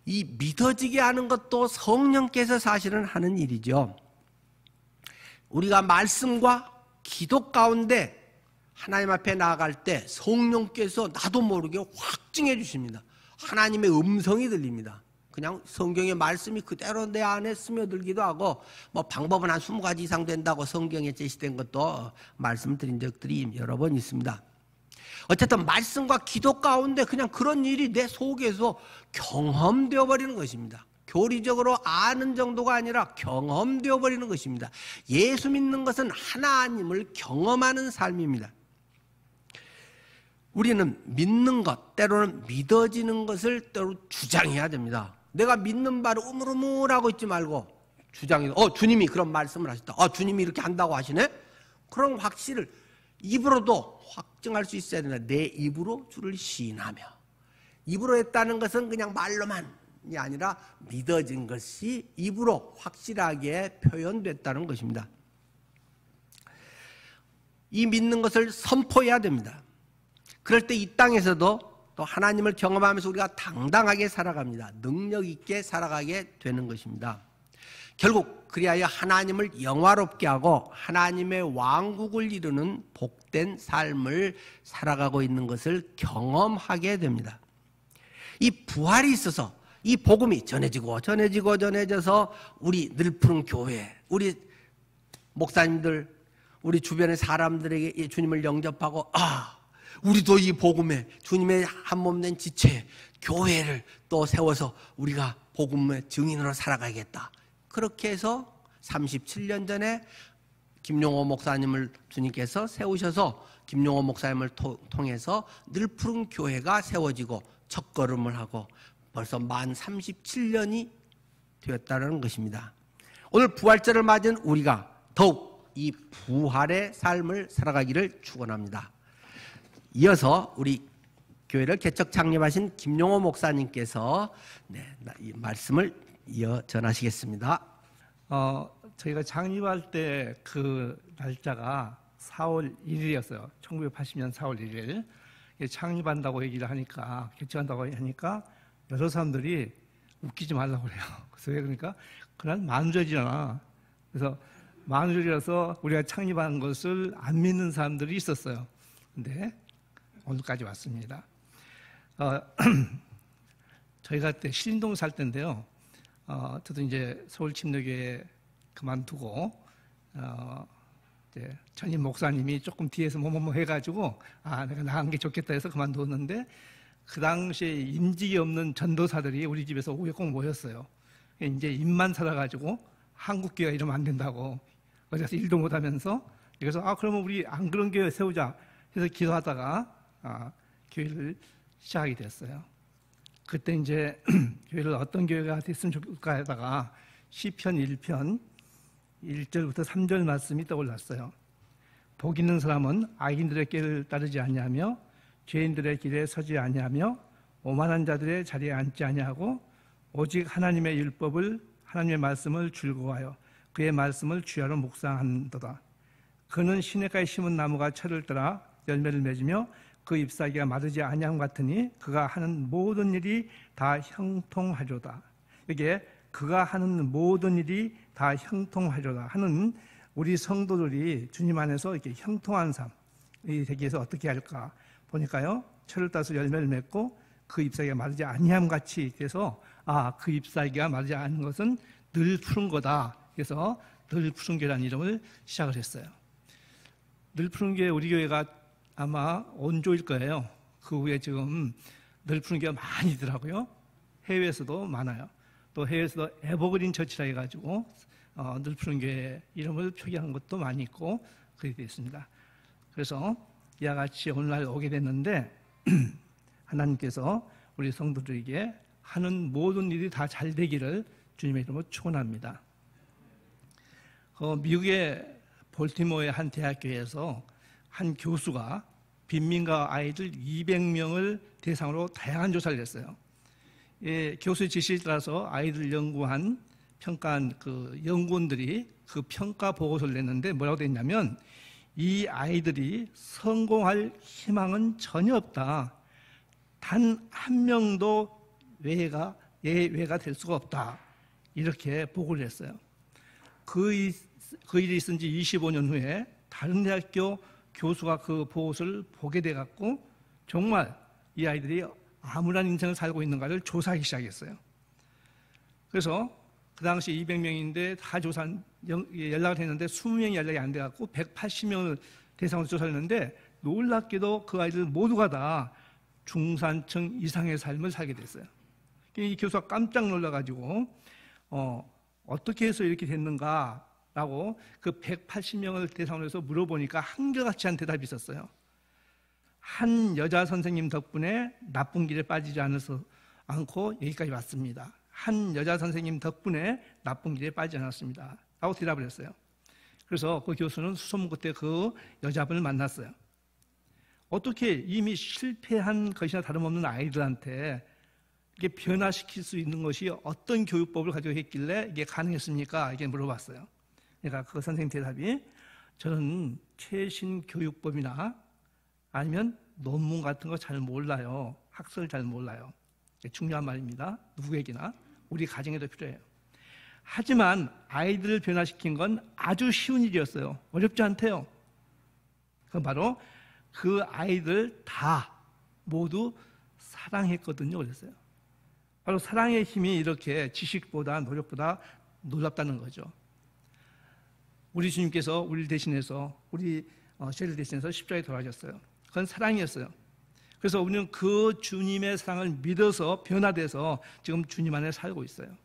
이 믿어지게 하는 것도 성령께서 사실은 하는 일이죠. 우리가 말씀과 기도 가운데 하나님 앞에 나아갈 때 성령께서 나도 모르게 확증해 주십니다. 하나님의 음성이 들립니다. 그냥 성경의 말씀이 그대로 내 안에 스며들기도 하고 뭐 방법은 한 20가지 이상 된다고 성경에 제시된 것도 말씀드린 적들이 여러 번 있습니다. 어쨌든 말씀과 기도 가운데 그냥 그런 일이 내 속에서 경험되어 버리는 것입니다. 교리적으로 아는 정도가 아니라 경험되어 버리는 것입니다. 예수 믿는 것은 하나님을 경험하는 삶입니다. 우리는 믿는 것, 때로는 믿어지는 것을 때로 주장해야 됩니다. 내가 믿는 바를 우물우물하고 있지 말고 주장해. 주님이 그런 말씀을 하셨다. 주님이 이렇게 한다고 하시네? 그런 확신을 입으로도 확증할 수 있어야 된다. 내 입으로 주를 시인하며. 입으로 했다는 것은 그냥 말로만이 아니라 믿어진 것이 입으로 확실하게 표현됐다는 것입니다. 이 믿는 것을 선포해야 됩니다. 그럴 때 이 땅에서도 또 하나님을 경험하면서 우리가 당당하게 살아갑니다. 능력 있게 살아가게 되는 것입니다. 결국 그리하여 하나님을 영화롭게 하고 하나님의 왕국을 이루는 복된 삶을 살아가고 있는 것을 경험하게 됩니다. 이 부활이 있어서 이 복음이 전해져서 우리 늘푸른 교회, 우리 목사님들, 우리 주변의 사람들에게 주님을 영접하고 우리도 이 복음에 주님의 한 몸 된 지체 교회를 또 세워서 우리가 복음의 증인으로 살아가야겠다. 그렇게 해서 37년 전에 김용호 목사님을 주님께서 세우셔서 김용호 목사님을 통해서 늘푸른 교회가 세워지고 첫걸음을 하고 벌써 만 37년이 되었다는 것입니다. 오늘 부활절을 맞은 우리가 더욱 이 부활의 삶을 살아가기를 축원합니다. 이어서 우리 교회를 개척 창립하신 김용호 목사님께서 이 말씀을 이어 전하시겠습니다. 저희가 창립할 때 그 날짜가 4월 1일이었어요. 1980년 4월 1일. 창립한다고 얘기를 하니까, 개척한다고 하니까 여러 사람들이 웃기지 말라고 그래요. 그래서 왜 그러니까 그날 만우절이잖아. 그래서 만우절이라서 우리가 창립한 것을 안 믿는 사람들이 있었어요. 근데 오늘까지 왔습니다. 저희가 그때 신림동 살 때인데요. 저도 이제 서울 침례교회 그만두고 이제 전임 목사님이 조금 뒤에서 뭐뭐뭐 해가지고 내가 나간 게 좋겠다 해서 그만두었는데 그 당시에 임직이 없는 전도사들이 우리 집에서 꼭 모였어요. 이제 입만 살아가지고 한국교회가 이러면 안 된다고 어디서 일도 못하면서 그래서 그러면 우리 안 그런 교회 세우자 해서 기도하다가 교회를 시작하게 됐어요. 그때 이제 교회를 어떤 교회가 됐으면 좋을까 하다가 시편 1편 1절부터 3절 말씀이 떠올랐어요. 복 있는 사람은 악인들의 길을 따르지 아니하며 죄인들의 길에 서지 아니하며 오만한 자들의 자리에 앉지 아니하고 오직 하나님의 율법을 하나님의 말씀을 즐거워하여 그의 말씀을 주야로 묵상한도다. 그는 시냇가에 심은 나무가 철을 따라 열매를 맺으며 그 잎사귀가 마르지 아니함 같으니 그가 하는 모든 일이 다 형통하리로다. 이게 그가 하는 모든 일이 다 형통하리로다 하는 우리 성도들이 주님 안에서 이렇게 형통한 삶이 되기 위해서 어떻게 할까 보니까요. 철을 따서 열매를 맺고 그 잎사귀가 마르지 아니함 같이 돼서 그 잎사귀가 마르지 않은 것은 늘 푸른 거다. 그래서 늘 푸른 교회라는 이름을 시작을 했어요. 늘 푸른 교회 우리 교회가 아마 원조일 거예요. 그 후에 지금 늘 푸른 교회가 많이 있더라고요. 해외에서도 많아요. 또 해외에서도 에버그린 처치라 해가지고 늘 푸른 교회 이름을 표기한 것도 많이 있고 그렇게 되어 있습니다. 그래서 이와 같이 오늘날 오게 됐는데 하나님께서 우리 성도들에게 하는 모든 일이 다 잘 되기를 주님의 이름으로 축원합니다. 미국의 볼티모어의 한 대학교에서 한 교수가 빈민가 아이들 200명을 대상으로 다양한 조사를 했어요. 교수의 지시에 따라서 아이들 연구한 평가한 그 연구원들이 그 평가 보고서를 냈는데 뭐라고 돼 있냐면 이 아이들이 성공할 희망은 전혀 없다. 단 한 명도 예외가 될 수가 없다. 이렇게 보고를 했어요. 그 일이 있은 지 25년 후에 다른 대학교 교수가 그 보고서를 보게 돼갖고 정말 이 아이들이 암울한 인생을 살고 있는가를 조사하기 시작했어요. 그래서 그 당시 200명인데 다 연락을 했는데 20명이 연락이 안 돼갖고 180명을 대상으로 조사를 했는데 놀랍게도 그 아이들 모두가 다 중산층 이상의 삶을 살게 됐어요. 이 교수가 깜짝 놀라가지고 어떻게 해서 이렇게 됐는가라고 그 180명을 대상으로 해서 물어보니까 한결같이 한 대답이 있었어요. 한 여자 선생님 덕분에 나쁜 길에 빠지지 않고 여기까지 왔습니다. 한 여자 선생님 덕분에 나쁜 길에 빠지지 않았습니다. 라고 대답을 했어요. 그래서 그 교수는 수소문 끝에 그 여자분을 만났어요. 어떻게 이미 실패한 것이나 다름없는 아이들한테 이게 변화시킬 수 있는 것이 어떤 교육법을 가지고 했길래 이게 가능했습니까? 이게 물어봤어요. 그러니까 그 선생님 대답이 저는 최신 교육법이나 아니면 논문 같은 거 잘 몰라요. 학설을 잘 몰라요. 중요한 말입니다. 누구에게나 우리 가정에도 필요해요. 하지만 아이들을 변화시킨 건 아주 쉬운 일이었어요. 어렵지 않대요. 그건 바로 그 아이들 다 모두 사랑했거든요. 그랬어요. 바로 사랑의 힘이 이렇게 지식보다 노력보다 놀랍다는 거죠. 우리 주님께서 우리를 대신해서 죄를 대신해서 십자가에 돌아가셨어요. 그건 사랑이었어요. 그래서 우리는 그 주님의 사랑을 믿어서 변화돼서 지금 주님 안에 살고 있어요.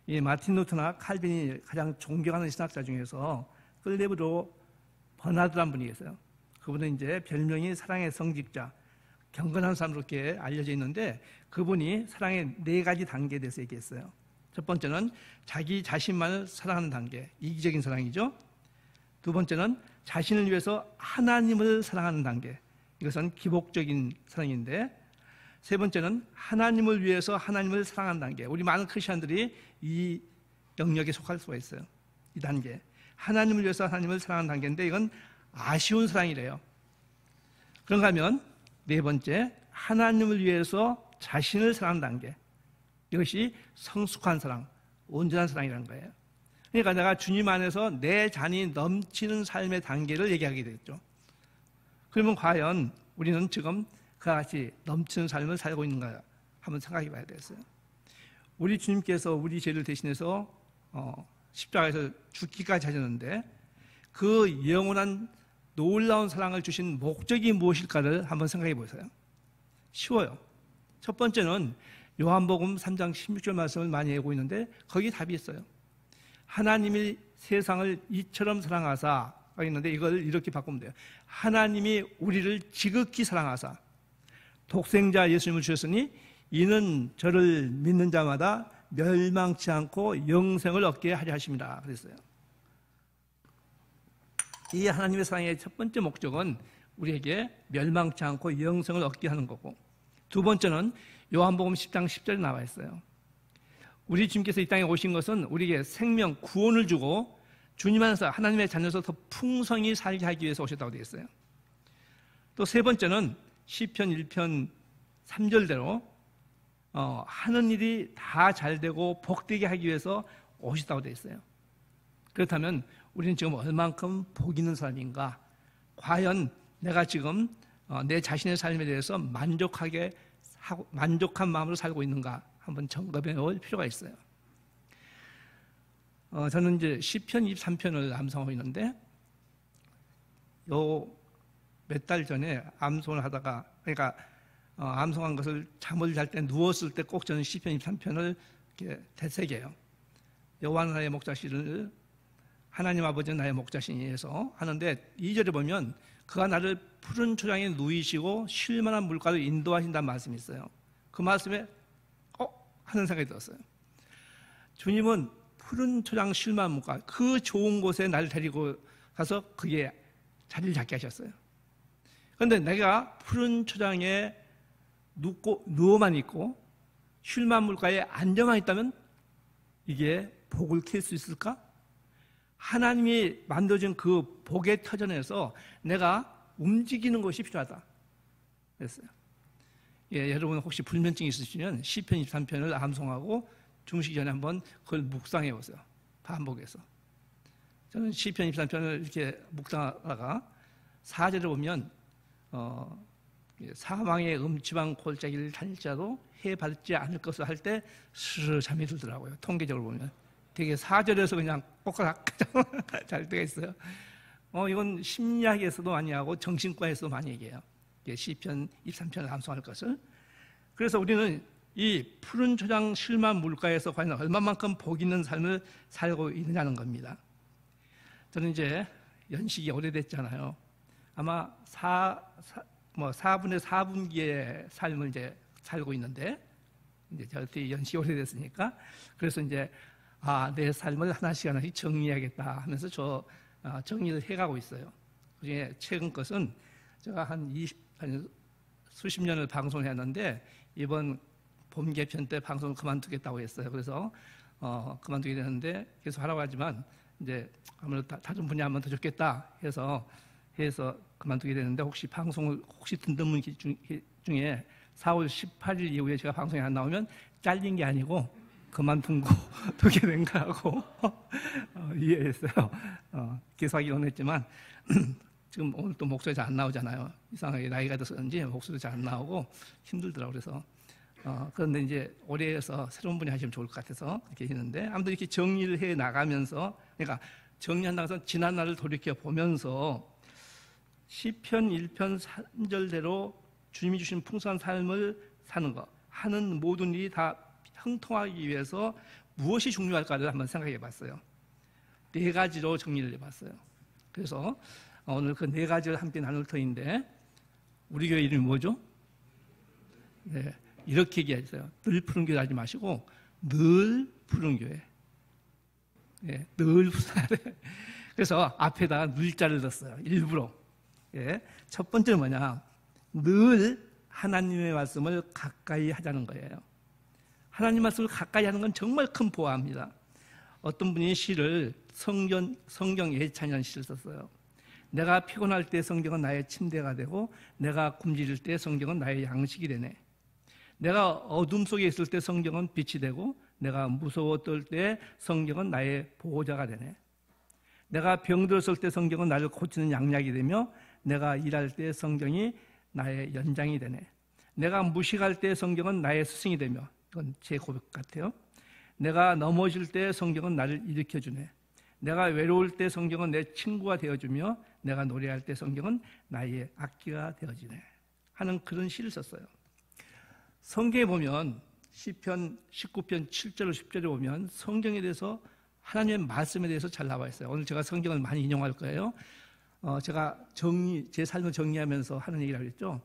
이 마틴 루터나 칼빈이 가장 존경하는 신학자 중에서 클레브로 버나드라는 분이 계세요. 그분은 이제 별명이 사랑의 성직자, 경건한 사람으로 이렇게 알려져 있는데 그분이 사랑의 4가지 단계에 대해서 얘기했어요. 첫 번째는 자기 자신만을 사랑하는 단계, 이기적인 사랑이죠. 두 번째는 자신을 위해서 하나님을 사랑하는 단계, 이것은 기복적인 사랑인데, 세 번째는 하나님을 위해서 하나님을 사랑하는 단계. 우리 많은 크리스천들이 이 영역에 속할 수가 있어요. 이 단계, 하나님을 위해서 하나님을 사랑하는 단계인데 이건 아쉬운 사랑이래요. 그런가 하면 네 번째, 하나님을 위해서 자신을 사랑하는 단계. 이것이 성숙한 사랑, 온전한 사랑이라는 거예요. 그러니까 내가 주님 안에서 내 잔이 넘치는 삶의 단계를 얘기하게 되겠죠. 그러면 과연 우리는 지금 그와 같이 넘치는 삶을 살고 있는가 한번 생각해 봐야 되겠어요. 우리 주님께서 우리 죄를 대신해서 십자가에서 죽기까지 하셨는데 그 영원한 놀라운 사랑을 주신 목적이 무엇일까를 한번 생각해 보세요. 쉬워요. 첫 번째는 요한복음 3장 16절 말씀을 많이 읽고 있는데 거기 답이 있어요. 하나님이 세상을 이처럼 사랑하사 있는데 이걸 이렇게 바꾸면 돼요. 하나님이 우리를 지극히 사랑하사 독생자 예수님을 주셨으니 이는 저를 믿는 자마다 멸망치 않고 영생을 얻게 하려 하십니다. 그랬어요. 이 하나님의 사랑의 첫 번째 목적은 우리에게 멸망치 않고 영생을 얻게 하는 거고, 두 번째는 요한복음 10장 10절에 나와 있어요. 우리 주님께서 이 땅에 오신 것은 우리에게 생명, 구원을 주고 주님 안에서 하나님의 자녀로서 더 풍성히 살게 하기 위해서 오셨다고 되어 있어요. 또 세 번째는 시편 1편 3절대로 하는 일이 다 잘되고 복되게 하기 위해서 오셨다고 되어 있어요. 그렇다면 우리는 지금 얼만큼 복 있는 사람인가? 과연 내가 지금 내 자신의 삶에 대해서 만족한 마음으로 살고 있는가? 한번 점검해 볼 필요가 있어요. 저는 이제 시편 23편을 암송하고 있는데 요 몇 달 전에 암송을 하다가 그러니까 암송한 것을 잠을 잘 때 누웠을 때 꼭 저는 시편 23편을 이렇게 되새겨요. 여호와는 나의 목자시를 하나님 아버지는 나의 목자시니에서 하는데 2절에 보면 그가 나를 푸른 초장에 누이시고 쉴 만한 물가로 인도하신다는 말씀이 있어요. 그 말씀에 하는 생각이 들었어요. 주님은 푸른 초장 쉴 만한 물가 그 좋은 곳에 나를 데리고 가서 그게 자리를 잡게 하셨어요. 그런데 내가 푸른 초장에 누워만 있고 쉴 만한 물가에 앉아만 있다면 이게 복을 캘 수 있을까? 하나님이 만들어준 그 복의 터전에서 내가 움직이는 것이 필요하다 그랬어요. 여러분 혹시 불면증이 있으시면 시편 23편을 암송하고 주무시기 전에 한번 그걸 묵상해 보세요. 반복해서. 저는 시편 23편을 이렇게 묵상하다가 4절에 보면 사망의 음침한 골짜기를 다닐지라도 해 밟지 않을 것을 할 때 스르르 잠이 들더라고요. 통계적으로 보면 되게 4절에서 그냥 꼬까락 잘 때가 있어요. 이건 심리학에서도 많이 하고 정신과에서도 많이 얘기해요. 시편 23편을 암송할 것을. 그래서 우리는 이 푸른 초장 쉴만 물가에서 과연 얼마만큼 복 있는 삶을 살고 있느냐는 겁니다. 저는 이제 연식이 오래됐잖아요. 아마 4분의 4분기의 삶을 이제 살고 있는데, 이제 저한테 연식이 오래됐으니까, 그래서 이제, 내 삶을 하나씩 정리해야겠다 하면서 정리를 해가고 있어요. 그중에 최근 것은 제가 한 수십 년을 방송했는데, 이번 봄 개편 때 방송을 그만두겠다고 했어요. 그래서, 그만두게 되는데, 계속 하라고 하지만, 이제 아무래도 다른 분야 하면 더 좋겠다 해서 그만두게 되는데 방송을 듣는 분 중에 4월 18일 이후에 제가 방송에 안 나오면 잘린 게 아니고 그만두고 두게 된 거라고 이해했어요. 계속하기 원했지만 지금 오늘 또 목소리 잘 안 나오잖아요. 이상하게 나이가 들어서 그런지 목소리 잘 안 나오고 힘들더라고요. 그래서 그런데 이제 올해에서 새로운 분이 하시면 좋을 것 같아서 이렇게 했는데 아무튼 이렇게 정리를 해 나가면서 그러니까 정리한다고 해서 지난 날을 돌이켜 보면서 시편 1편 3절대로 주님이 주신 풍성한 삶을 사는 것 하는 모든 일이 다 형통하기 위해서 무엇이 중요할까를 한번 생각해 봤어요. 4가지로 정리를 해봤어요. 그래서 오늘 그 4가지를 함께 나눌 터인데 우리 교회 이름이 뭐죠? 네, 이렇게 얘기했어요. 늘 푸른 교회 하지 마시고 늘 푸른 교회. 예, 늘 그래서 앞에다가 늘자를 넣었어요. 일부러. 예, 첫 번째는 뭐냐? 늘 하나님의 말씀을 가까이 하자는 거예요. 하나님 말씀을 가까이 하는 건 정말 큰 보화입니다. 어떤 분이 시를 성경 예찬이라는 시를 썼어요. 내가 피곤할 때 성경은 나의 침대가 되고 내가 굶주릴 때 성경은 나의 양식이 되네. 내가 어둠 속에 있을 때 성경은 빛이 되고 내가 무서워 떨 때 성경은 나의 보호자가 되네. 내가 병들었을 때 성경은 나를 고치는 양약이 되며 내가 일할 때 성경이 나의 연장이 되네. 내가 무식할 때 성경은 나의 스승이 되며 이건 제 고백 같아요. 내가 넘어질 때 성경은 나를 일으켜주네. 내가 외로울 때 성경은 내 친구가 되어주며 내가 노래할 때 성경은 나의 악기가 되어지네 하는 그런 시를 썼어요. 성경에 보면 시편 19편 7절 10절에 보면 성경에 대해서 하나님의 말씀에 대해서 잘 나와 있어요. 오늘 제가 성경을 많이 인용할 거예요. 제가 제 삶을 정리하면서 하는 얘기라고 했죠.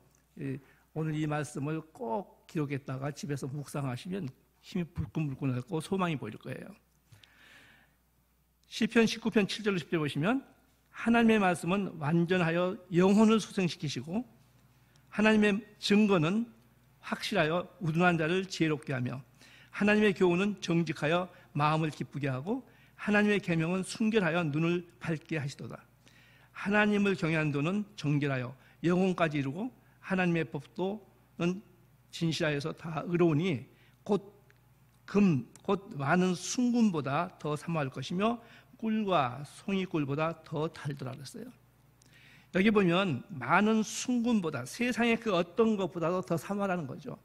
오늘 이 말씀을 꼭 기록했다가 집에서 묵상하시면 힘이 불끈불끈 나고 소망이 보일 거예요. 시편 19편 7절 10절 보시면 하나님의 말씀은 완전하여 영혼을 소생시키시고 하나님의 증거는 확실하여 우둔한 자를 지혜롭게 하며 하나님의 교훈은 정직하여 마음을 기쁘게 하고 하나님의 계명은 순결하여 눈을 밝게 하시도다. 하나님을 경외하는 도는 정결하여 영혼까지 이루고 하나님의 법도는 진실하여서 다 의로우니 곧 많은 순금보다 더 사모할 것이며 꿀과 송이꿀보다 더 달더라 그랬어요. 여기 보면 많은 순금보다 세상의 그 어떤 것보다도 더 사모하라는 거죠.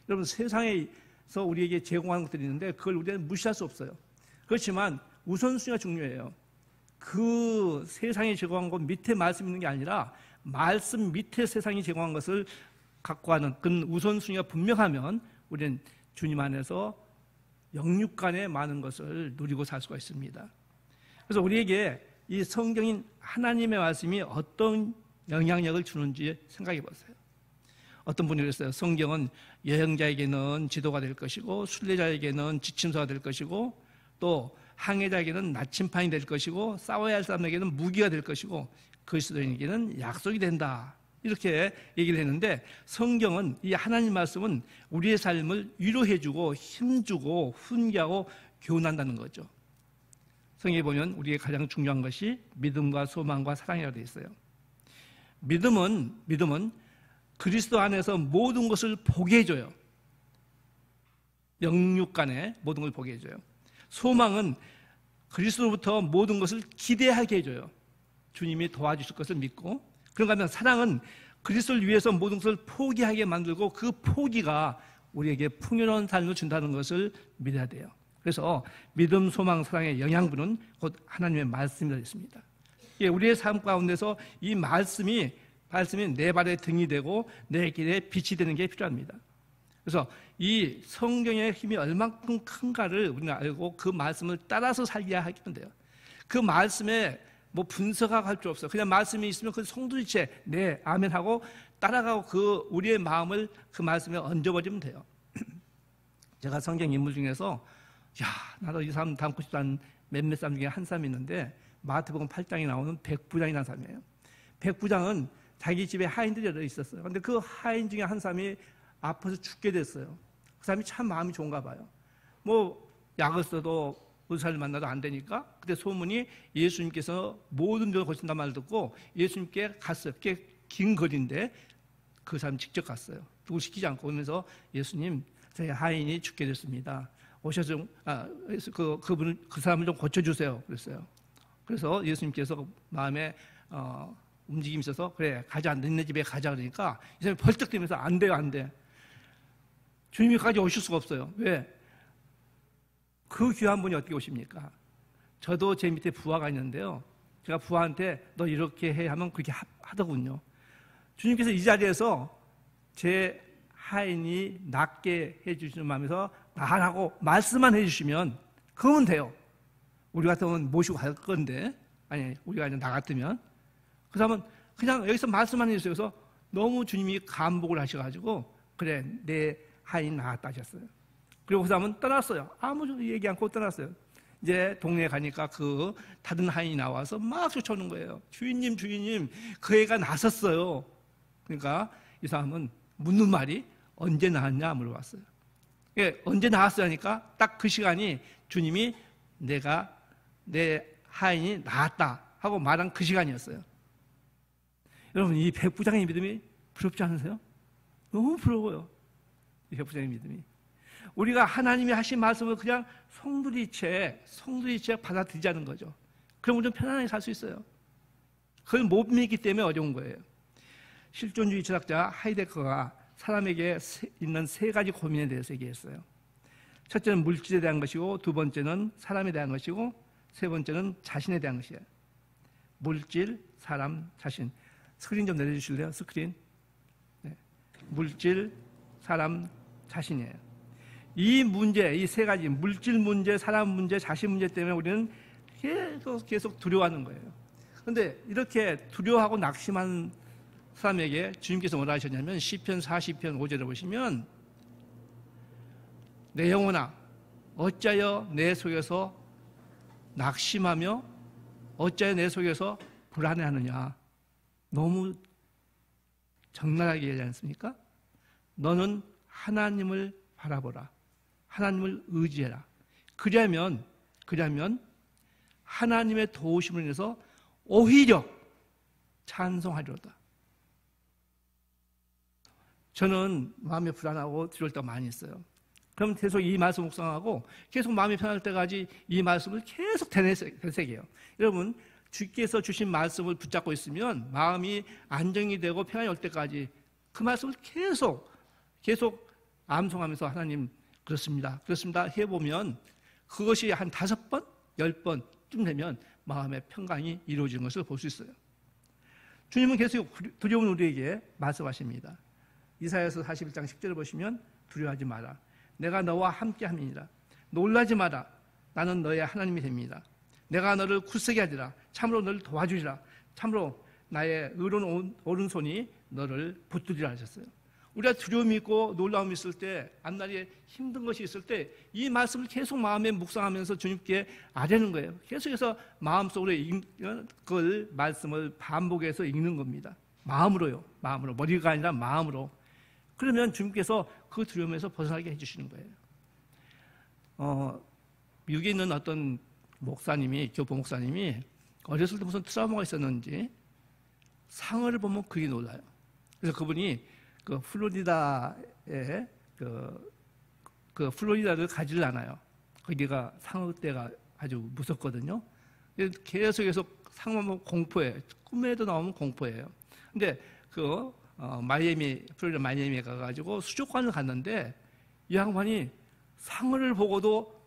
여러분 세상에서 우리에게 제공하는 것들이 있는데 그걸 우리는 무시할 수 없어요. 그렇지만 우선순위가 중요해요. 그 세상이 제공한 것 밑에 말씀 있는 게 아니라 말씀 밑에 세상이 제공한 것을 갖고 하는 그 우선순위가 분명하면 우리는 주님 안에서 영육간에 많은 것을 누리고 살 수가 있습니다. 그래서 우리에게 이 성경인 하나님의 말씀이 어떤 영향력을 주는지 생각해 보세요. 어떤 분이 그랬어요. 성경은 여행자에게는 지도가 될 것이고 순례자에게는 지침서가 될 것이고 또 항해자에게는 나침판이 될 것이고 싸워야 할 사람에게는 무기가 될 것이고 그리스도인에게는 약속이 된다. 이렇게 얘기를 했는데 성경은 이 하나님 말씀은 우리의 삶을 위로해주고 힘주고 훈계하고 교훈한다는 거죠. 성경에 보면 우리의 가장 중요한 것이 믿음과 소망과 사랑이라고 되어 있어요. 믿음은 그리스도 안에서 모든 것을 보게 해줘요. 영육간에 모든 걸 보게 해줘요. 소망은 그리스도로부터 모든 것을 기대하게 해줘요. 주님이 도와주실 것을 믿고. 그런가 하면 사랑은 그리스도를 위해서 모든 것을 포기하게 만들고 그 포기가 우리에게 풍요로운 삶을 준다는 것을 믿어야 돼요. 그래서 믿음, 소망, 사랑의 영양분은 곧 하나님의 말씀이 되겠습니다. 우리의 삶 가운데서 이 말씀이 내 발의 등이 되고 내 길에 빛이 되는 게 필요합니다. 그래서 이 성경의 힘이 얼만큼 큰가를 우리가 알고 그 말씀을 따라서 살게 하면 돼요. 그 말씀에 뭐 분석하고 할 필요 없어요. 그냥 말씀이 있으면 그 송두리째 네, 아멘 하고 따라가고 그 우리의 마음을 그 말씀에 얹어버리면 돼요. 제가 성경 인물 중에서 나도 이 사람 닮고 싶다는 몇몇 사람 중에 한 사람이 있는데 마태복음 8장에 나오는 백부장이라는 사람이에요. 백부장은 자기 집에 하인들이 여러 있었어요. 그런데 그 하인 중에 한 사람이 아파서 죽게 됐어요. 그 사람이 참 마음이 좋은가 봐요. 뭐 약을 써도 의사를 만나도 안 되니까 그때 소문이 예수님께서 모든 병을 고친단 말을 듣고 예수님께 갔어요. 꽤 긴 거리인데 그 사람 직접 갔어요. 누구 시키지 않고 오면서 예수님, 저희 하인이 죽게 됐습니다. 오셔서 그 사람을 좀 고쳐주세요. 그랬어요. 그래서 예수님께서 마음에 움직임이 있어서 그래 가자, 너네 집에 가자 그러니까 이 사람이 벌떡 뛰면서 안 돼요, 안 돼. 주님이까지 오실 수가 없어요. 왜? 그 귀한 분이 어떻게 오십니까? 저도 제 밑에 부하가 있는데요. 제가 부하한테 너 이렇게 해 하면 그렇게 하더군요. 주님께서 이 자리에서 제 하인이 낫게 해주시는 마음에서 나라고 말씀만 해주시면 그러면 돼요. 우리 같으면 모시고 갈 건데 아니 우리가 나 같으면 그 사람은 그냥 여기서 말씀만 해주세요. 그래서 너무 주님이 감복을 하셔가지고 그래 내 하인 나았다 하셨어요. 그리고 그 사람은 떠났어요. 아무 얘기 않고 떠났어요. 이제 동네에 가니까 그 다른 하인이 나와서 막 쫓아오는 거예요. 주인님 그 애가 나섰어요. 그러니까 이 사람은 묻는 말이 언제 나왔냐 물어봤어요. 언제 나왔어요 하니까 딱 그 시간이 주님이 내가 내 하인이 나았다 하고 말한 그 시간이었어요. 여러분 이 백부장의 믿음이 부럽지 않으세요? 너무 부러워요. 이 백부장의 믿음이. 우리가 하나님이 하신 말씀을 그냥 송두리째 받아들이자는 거죠. 그럼 좀 편안하게 살 수 있어요. 그걸 못 믿기 때문에 어려운 거예요. 실존주의 철학자 하이데거가 사람에게 있는 세 가지 고민에 대해서 얘기했어요. 첫째는 물질에 대한 것이고 두 번째는 사람에 대한 것이고 세 번째는 자신에 대한 것이에요. 물질, 사람, 자신. 스크린 좀 내려주실래요? 스크린. 네. 물질, 사람, 자신이에요. 이 문제, 이 세 가지 물질 문제, 사람 문제, 자신 문제 때문에 우리는 계속 두려워하는 거예요. 그런데 이렇게 두려워하고 낙심한 사람에게 주님께서 뭐라 하셨냐면 시편 40편 5절에 보시면 내 영혼아 어찌하여 내 속에서 낙심하며 어찌하여 내 속에서 불안해하느냐. 너무 적나라하게 얘기하지 않습니까? 너는 하나님을 바라보라. 하나님을 의지해라. 그러면 하나님의 도우심을 인해서 오히려 찬송하리로다. 저는 마음이 불안하고 두려울 때가 많이 있어요. 그럼 계속 이 말씀 묵상하고 계속 마음이 편할 때까지 이 말씀을 계속 되새겨요. 여러분 주께서 주신 말씀을 붙잡고 있으면 마음이 안정이 되고 평안이 올 때까지 그 말씀을 계속 암송하면서 하나님 그렇습니다 해보면 그것이 한 5번, 10번쯤 되면 마음의 평강이 이루어지는 것을 볼 수 있어요. 주님은 계속 두려운 우리에게 말씀하십니다. 이사야서 41장 10절을 보시면 두려워하지 마라. 내가 너와 함께 함이니라. 놀라지 마라. 나는 너의 하나님이 됩니다. 내가 너를 굳세게 하리라. 참으로 너를 도와주리라. 참으로 나의 의로운 오른손이 너를 붙들리라 하셨어요. 우리가 두려움이 있고 놀라움이 있을 때, 앞날에 힘든 것이 있을 때 이 말씀을 계속 마음에 묵상하면서 주님께 아뢰는 거예요. 계속해서 마음속으로 그걸 말씀을 반복해서 읽는 겁니다. 마음으로요. 마음으로. 머리가 아니라 마음으로. 그러면 주님께서 그 두려움에서 벗어나게 해주시는 거예요. 미국에 있는 어떤 목사님이, 교포 목사님이 어렸을 때 무슨 트라우마가 있었는지 상어를 보면 그게 놀라요. 그래서 그분이 그 플로리다에 그 플로리다를 가지를 않아요. 거기가 상어떼가 아주 무섭거든요. 계속해서 상어는 공포예요. 꿈에도 나오면 공포예요. 근데 플로리다 마이애미에 가가지고 수족관을 갔는데 이 양반이 상어를 보고도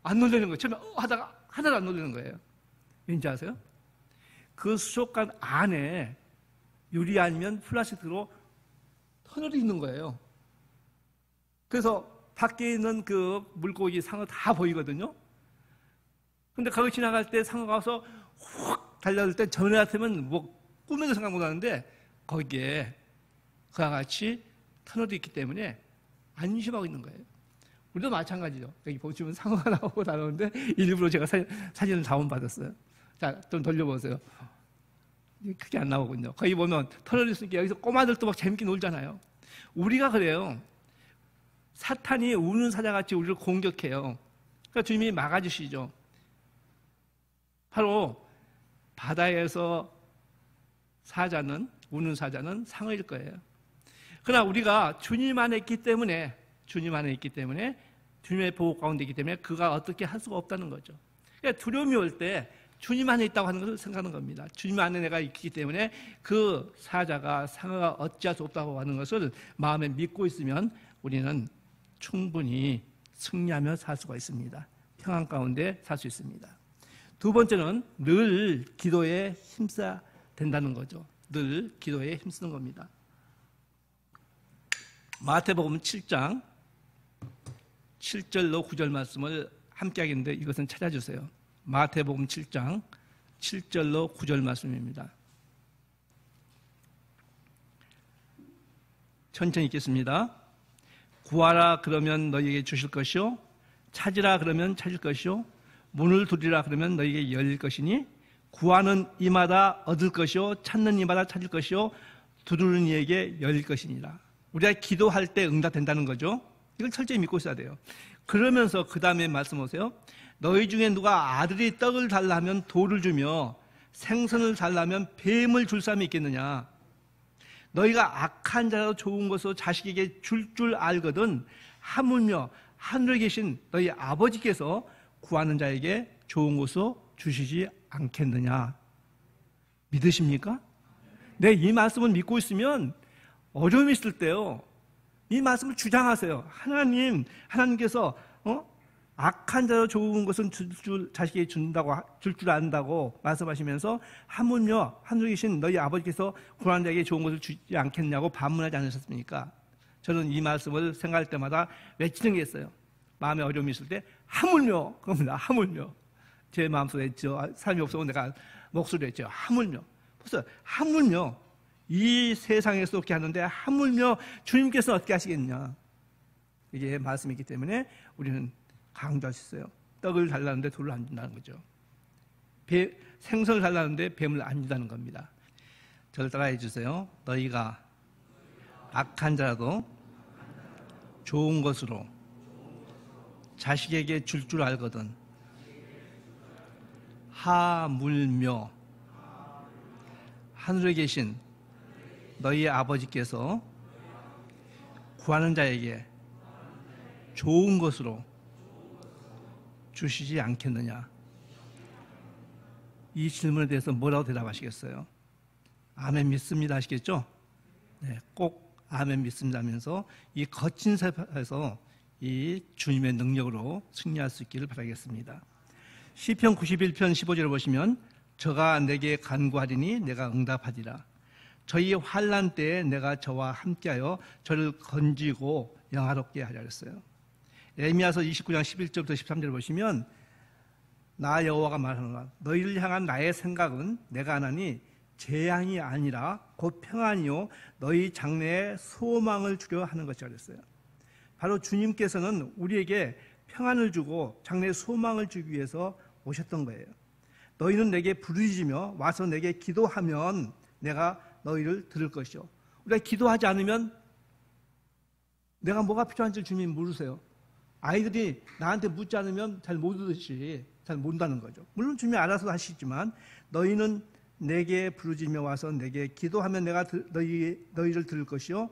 안 놀라는 거예요. 처음에 하다가 하나도 안 놀라는 거예요. 왠지 아세요? 그 수족관 안에 유리 아니면 플라스틱으로 터널이 있는 거예요. 그래서 밖에 있는 그 물고기 상어 다 보이거든요. 근데 거기 지나갈 때 상어가 와서 훅 달려들 때 전에 같으면 뭐 꿈에도 생각 못 하는데 거기에 그와 같이 터널이 있기 때문에 안심하고 있는 거예요. 우리도 마찬가지죠. 여기 보시면 상어가 나오고 다루는데 일부러 제가 사진을 다운받았어요. 자, 좀 돌려보세요. 크게 안 나오군요. 거기 보면 터널이 있으니까 여기서 꼬마들도 막 재밌게 놀잖아요. 우리가 그래요. 사탄이 우는 사자같이 우리를 공격해요. 그러니까 주님이 막아주시죠. 바로 바다에서 우는 사자는 상어일 거예요. 그러나 우리가 주님 안에 있기 때문에 주님의 보호 가운데 있기 때문에 그가 어떻게 할 수가 없다는 거죠. 그러니까 두려움이 올 때 주님 안에 있다고 하는 것을 생각하는 겁니다. 주님 안에 내가 있기 때문에 그 상어가 어찌할 수 없다고 하는 것을 마음에 믿고 있으면 우리는 충분히 승리하며 살 수가 있습니다. 평안 가운데 살 수 있습니다. 두 번째는 늘 기도에 힘써야 된다는 거죠. 늘 기도에 힘쓰는 겁니다. 마태복음 7장 7절로 9절 말씀을 함께 하겠는데 이것은 찾아주세요. 마태복음 7장 7절로 9절 말씀입니다. 천천히 읽겠습니다. 구하라 그러면 너희에게 주실 것이요 찾으라 그러면 찾을 것이요 문을 두드리라 그러면 너희에게 열릴 것이니 구하는 이마다 얻을 것이요 찾는 이마다 찾을 것이요 두드리는 이에게 열릴 것이니라. 우리가 기도할 때 응답된다는 거죠. 이걸 철저히 믿고 있어야 돼요. 그러면서 그 다음에 말씀 오세요. 너희 중에 누가 아들이 떡을 달라 하면 돌을 주며 생선을 달라면 뱀을 줄 사람이 있겠느냐. 너희가 악한 자라도 좋은 것으로 자식에게 줄 알거든 하물며 하늘에 계신 너희 아버지께서 구하는 자에게 좋은 것으로 주시지 않겠느냐. 믿으십니까? 네, 이 말씀을 믿고 있으면 어려움이 있을 때요, 이 말씀을 주장하세요. 하나님께서 악한 자로 좋은 것은 자식에게 줄 줄 안다고 말씀하시면서 하물며 하늘에 계신 너희 아버지께서 구하는 자에게 좋은 것을 주지 않겠냐고 반문하지 않으셨습니까? 저는 이 말씀을 생각할 때마다 외치는 게 있어요. 마음에 어려움이 있을 때 하물며 그겁니다. 하물며. 제 마음속에 했죠. 사람이 없어서 내가 목소리로 했죠. 하물며. 벌써 하물며 이 세상에서 어떻게 하는데 하물며 주님께서 어떻게 하시겠냐. 이게 말씀이기 때문에 우리는 강조할 수 있어요. 떡을 달라는데 돌을 안 준다는 거죠. 생선을 달라는데 뱀을 안 준다는 겁니다. 저를 따라해 주세요. 너희가 악한 자라도 좋은 것으로 자식에게 줄 줄 알거든 하물며 하늘에 계신 너희 아버지께서 구하는 자에게 좋은 것으로 주시지 않겠느냐. 이 질문에 대해서 뭐라고 대답하시겠어요? 아멘 믿습니다 하시겠죠? 네, 꼭 아멘 믿습니다 하면서 이 거친 세상에서 이 주님의 능력으로 승리할 수 있기를 바라겠습니다. 시편 91편 15절을 보시면 저가 내게 간구하리니 내가 응답하리라. 저희 환난 때에 내가 저와 함께하여 저를 건지고 영화롭게 하려 했어요. 에레미야서 29장 11절부터 13절을 보시면 나 여호와가 말하노라 너희를 향한 나의 생각은 내가 하나니 재앙이 아니라 곧 평안이요 너희 장래에 소망을 주려 하는 것이라 그랬어요. 바로 주님께서는 우리에게 평안을 주고 장래에 소망을 주기 위해서 오셨던 거예요. 너희는 내게 부르짖으며 와서 내게 기도하면 내가 너희를 들을 것이요. 우리가 기도하지 않으면 내가 뭐가 필요한지 주님이 모르세요. 아이들이 나한테 묻지 않으면 잘 모르듯이 잘 모른다는 거죠. 물론 주님이 알아서 하시지만 너희는 내게 부르짖으며 와서 내게 기도하면 내가 너희를 들을 것이요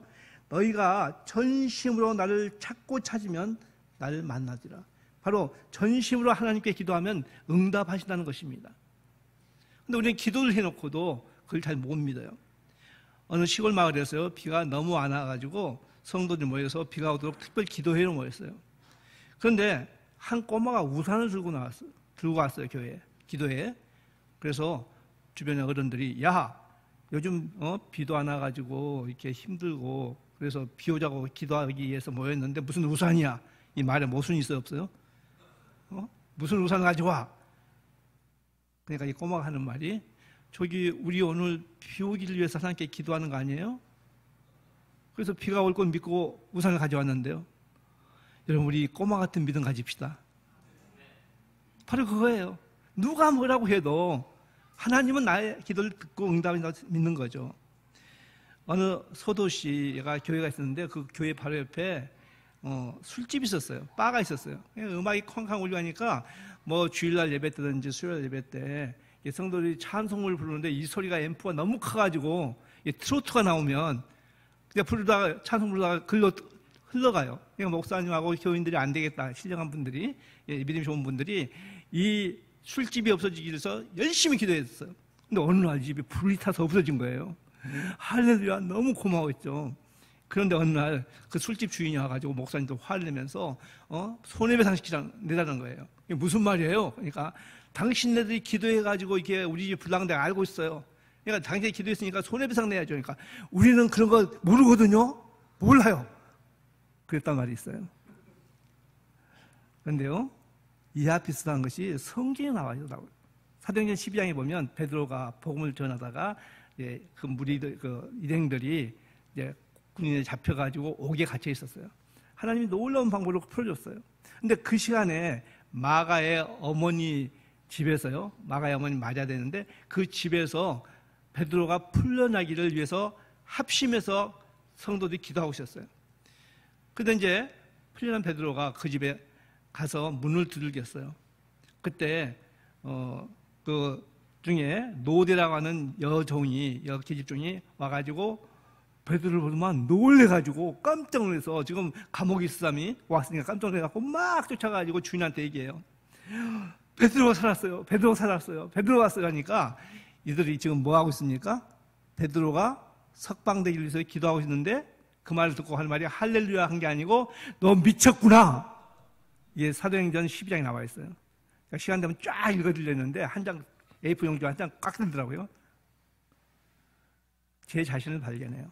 너희가 전심으로 나를 찾고 찾으면 나를 만나리라. 바로 전심으로 하나님께 기도하면 응답하신다는 것입니다. 근데 우리는 기도를 해놓고도 그걸 잘 못 믿어요. 어느 시골 마을에서요 비가 너무 안 와가지고 성도들이 모여서 비가 오도록 특별 기도회로 모였어요. 그런데 한 꼬마가 우산을 들고 왔어요 기도회에. 그래서 주변의 어른들이 야 요즘 비도 안 와가지고 이렇게 힘들고 그래서 비 오자고 기도하기 위해서 모였는데 무슨 우산이야? 이 말에 모순이 있어요 없어요? 무슨 우산을 가지고 와? 그러니까 이 꼬마가 하는 말이 저기 우리 오늘 비 오기를 위해서 하나님께 기도하는 거 아니에요? 그래서 비가 올 걸 믿고 우산을 가져왔는데요. 여러분 우리 꼬마 같은 믿음 가집시다. 바로 그거예요. 누가 뭐라고 해도 하나님은 나의 기도를 듣고 응답을 믿는 거죠. 어느 소도시가 교회가 있었는데 그 교회 바로 옆에 술집이 있었어요. 바가 있었어요. 음악이 쾅쾅 울려가니까 뭐 주일날 예배 때든지 수요일 예배 때 성도들이 찬송을 부르는데 이 소리가 앰프가 너무 커가지고 트로트가 나오면 그냥 부르다가 찬송 부르다가 글로 흘러가요. 그러니까 목사님하고 교인들이 안 되겠다. 신령한 분들이 믿음이 좋은 분들이 이 술집이 없어지기 위해서 열심히 기도했어요. 근데 어느 날 집이 불이 타서 없어진 거예요. 할렐루야 너무 고마웠죠. 그런데 어느 날 그 술집 주인이 와가지고 목사님도 화를 내면서 손해배상시키자 내다는 거예요. 이게 무슨 말이에요? 그러니까 당신네들이 기도해가지고 이게 우리 집 불난 내가 알고 있어요. 그러니까 당신이 기도했으니까 손해배상 내야죠. 그러니까 우리는 그런 거 모르거든요. 몰라요. 그랬단 말이 있어요. 그런데요 이와 비슷한 것이 성경에 나와요. 사도행전 12장에 보면 베드로가 복음을 전하다가 그 무리들, 그 일행들이 이제 군인에 잡혀가지고 옥에 갇혀 있었어요. 하나님이 놀라운 방법으로 풀어줬어요. 근데 그 시간에 마가의 어머니 집에서요, 마가의 어머니 맞아야 되는데 그 집에서 베드로가 풀려나기를 위해서 합심해서 성도들이 기도하고 있었어요. 그런데 이제 풀려난 베드로가 그 집에 가서 문을 두들겼어요. 그때 그 중에 노대라고 하는 여종이 계집종이 와가지고 베드로를 보더만 놀래가지고 깜짝 놀라서 지금 감옥에 있을 사람이 왔으니까 깜짝 놀래가지고 막 쫓아가지고 주인한테 얘기해요. 베드로가 살았어요. 베드로가 살았어요. 베드로 왔어요 하니까 이들이 지금 뭐 하고 있습니까? 베드로가 석방되기를 위해서 기도하고 있는데 그 말을 듣고 하는 말이 할렐루야 한 게 아니고 너 미쳤구나. 이게 사도행전 12장에 나와 있어요. 그러니까 시간 되면 쫙 읽어드렸는데 한 장 A4 용지 한 장 꽉 들더라고요. 제 자신을 발견해요.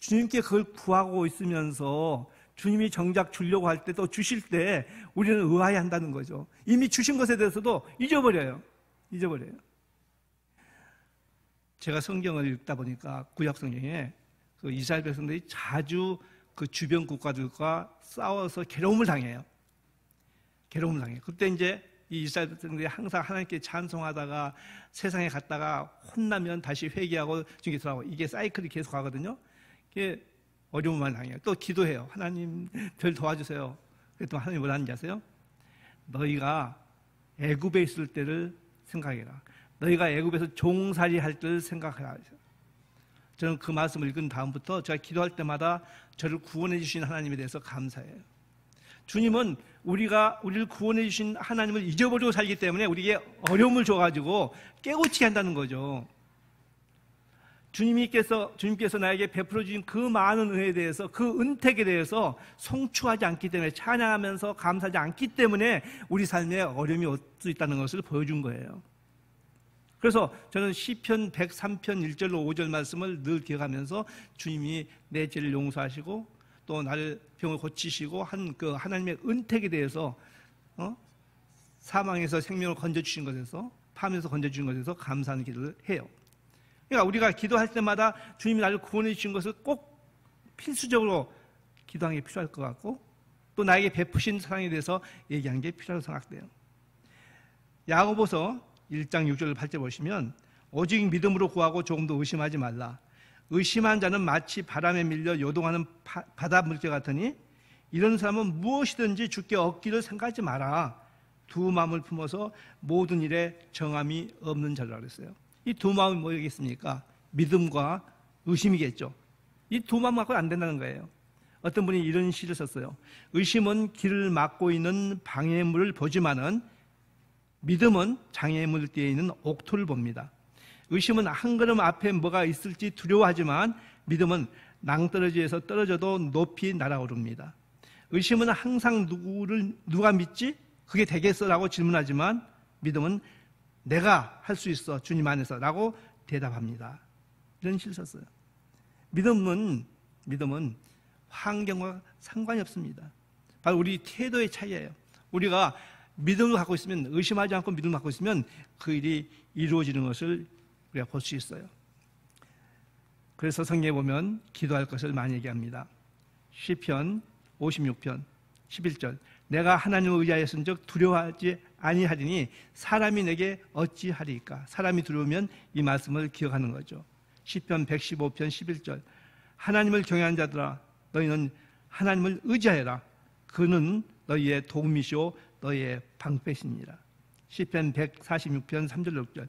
주님께 그걸 구하고 있으면서 주님이 정작 주려고 할 때 또 주실 때 우리는 의아해 한다는 거죠. 이미 주신 것에 대해서도 잊어버려요. 제가 성경을 읽다 보니까 구약 성경에 그 이스라엘 백성들이 자주 그 주변 국가들과 싸워서 괴로움을 당해요. 그때 이제 이 이스라엘 백성들이 항상 하나님께 찬송하다가 세상에 갔다가 혼나면 다시 회개하고 중에 돌아오고 이게 사이클이 계속 가거든요. 이게 어려움만 당해요. 또 기도해요. 하나님 절 도와주세요. 그랬더니 하나님 뭐라 하는지 아세요? 너희가 애굽에 있을 때를 생각해라. 너희가 애굽에서 종살이 할 때를 생각해라. 저는 그 말씀을 읽은 다음부터 제가 기도할 때마다 저를 구원해 주신 하나님에 대해서 감사해요. 주님은 우리를 구원해 주신 하나님을 잊어버리고 살기 때문에 우리에게 어려움을 줘가지고 깨우치게 한다는 거죠. 주님께서 나에게 베풀어 주신 그 많은 은혜에 대해서, 그 은택에 대해서 송축하지 않기 때문에, 찬양하면서 감사하지 않기 때문에 우리 삶에 어려움이 올 수 있다는 것을 보여준 거예요. 그래서 저는 시편 103편 1절로 5절 말씀을 늘 기억하면서 주님이 내 죄를 용서하시고 또 나를 병을 고치시고 한 그 하나님의 은택에 대해서 사망에서 생명을 건져주신 것에서, 파면서 건져주신 것에서 감사하는 기도를 해요. 그러니까 우리가 기도할 때마다 주님이 나를 구원해 주신 것을 꼭 필수적으로 기도하는 게 필요할 것 같고, 또 나에게 베푸신 사랑에 대해서 얘기하는 게 필요하다고 생각돼요. 야고보서 1장 6절 8절 보시면 오직 믿음으로 구하고 조금도 의심하지 말라. 의심한 자는 마치 바람에 밀려 요동하는 바다 물개 같으니 이런 사람은 무엇이든지 주께 얻기를 생각하지 마라. 두 마음을 품어서 모든 일에 정함이 없는 자라 그랬어요. 이 두 마음이 뭐겠습니까? 믿음과 의심이겠죠. 이 두 마음 갖고는 안 된다는 거예요. 어떤 분이 이런 시를 썼어요. 의심은 길을 막고 있는 방해물을 보지만은 믿음은 장애물 뒤에 있는 옥토를 봅니다. 의심은 한 걸음 앞에 뭐가 있을지 두려워하지만 믿음은 낭떠러지에서 떨어져도 높이 날아오릅니다. 의심은 항상 누가 믿지? 그게 되겠어라고 질문하지만 믿음은 내가 할 수 있어 주님 안에서 라고 대답합니다. 이런 시를 썼어요. 믿음은 환경과 상관이 없습니다. 바로 우리 태도의 차이예요. 우리가 믿음을 갖고 있으면, 의심하지 않고 믿음을 갖고 있으면 그 일이 이루어지는 것을 우리가 볼 수 있어요. 그래서 성경에 보면 기도할 것을 많이 얘기합니다. 시편 56편 11절 내가 하나님을 의지하였은즉 두려워하지 아니하리니 사람이 내게 어찌하리까. 사람이 두려우면 이 말씀을 기억하는 거죠. 시편 115편 11절 하나님을 경외한 자들아 너희는 하나님을 의지하여라. 그는 너희의 도움이시오 너희의 방패시니라. 시편 146편 3절 6절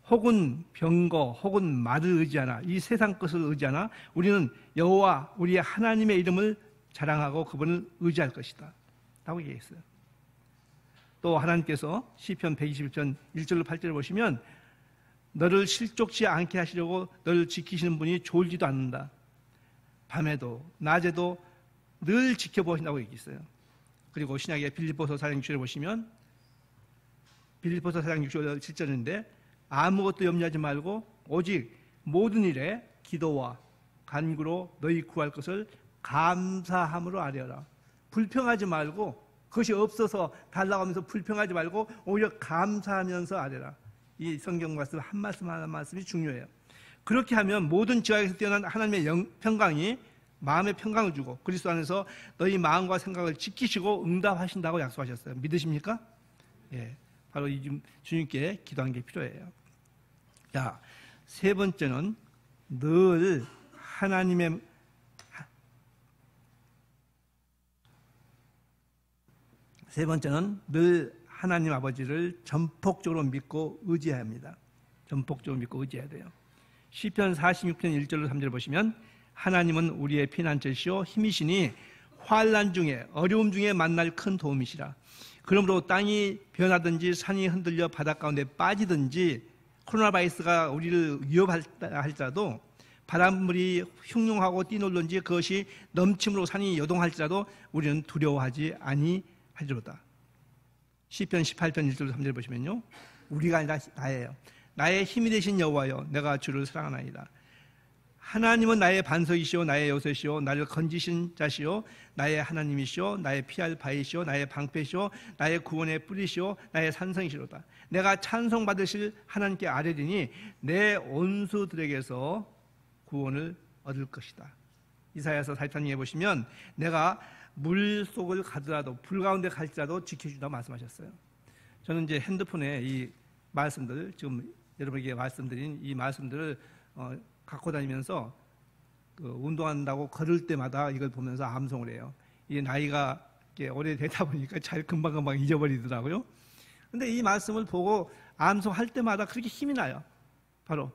혹은 병거 혹은 말을 의지하나 이 세상 것을 의지하나 우리는 여호와 우리의 하나님의 이름을 자랑하고 그분을 의지할 것이다 라고 얘기했어요. 또 하나님께서 시편 121편 1절로 8절을 보시면 너를 실족치 않게 하시려고 너를 지키시는 분이 졸지도 않는다. 밤에도 낮에도 늘 지켜보신다고 얘기했어요. 그리고 신약의 빌립보서 4장 6절을 보시면 빌립보서 4장 6절 7절인데 아무것도 염려하지 말고 오직 모든 일에 기도와 간구로 너희 구할 것을 감사함으로 아뢰어라. 불평하지 말고 그것이 없어서 달라고 하면서 불평하지 말고 오히려 감사하면서 아뢰라. 이 성경 말씀 한 말씀 한 말씀이 중요해요. 그렇게 하면 모든 지각에서 뛰어난 하나님의 평강이 마음의 평강을 주고 그리스도 안에서 너희 마음과 생각을 지키시고 응답하신다고 약속하셨어요. 믿으십니까? 예, 바로 이 주님께 기도하는 게 필요해요. 자, 세 번째는 늘 하나님의 하나님 아버지를 전폭적으로 믿고 의지해야 합니다. 전폭적으로 믿고 의지해야 돼요. 시편 46편 1절로 3절을 보시면 하나님은 우리의 피난처시오 힘이시니 환난 중에 어려움 중에 만날 큰 도움이시라. 그러므로 땅이 변하든지 산이 흔들려 바닷 가운데 빠지든지 코로나 바이러스가 우리를 위협할지라도 바닷물이 흉흉하고 뛰놀든지 그것이 넘침으로 산이 요동할지라도 우리는 두려워하지 아니하리로다. 시편 18편 1절 3절 보시면요. 우리가 아니라 나예요. 나의 힘이 되신 여호와여 내가 주를 사랑하나이다. 하나님은 나의 반석이시오 나의 요새시오 나를 건지신 자시오 나의 하나님이시오 나의 피할 바위시오 나의 방패시오 나의 구원의 뿌리시오 나의 산성이시로다. 내가 찬송받으실 하나님께 아뢰리니 내 온수들에게서 구원을 얻을 것이다. 이사야서 4장에 보시면 내가 물 속을 가더라도 불 가운데 갈지라도 지켜주다 말씀하셨어요. 저는 이제 핸드폰에 이 말씀들 지금 여러분에게 말씀드린 이 말씀들을 갖고 다니면서 운동한다고 걸을 때마다 이걸 보면서 암송을 해요. 이게 나이가 오래되다 보니까 잘 금방금방 잊어버리더라고요. 근데 이 말씀을 보고 암송할 때마다 그렇게 힘이 나요. 바로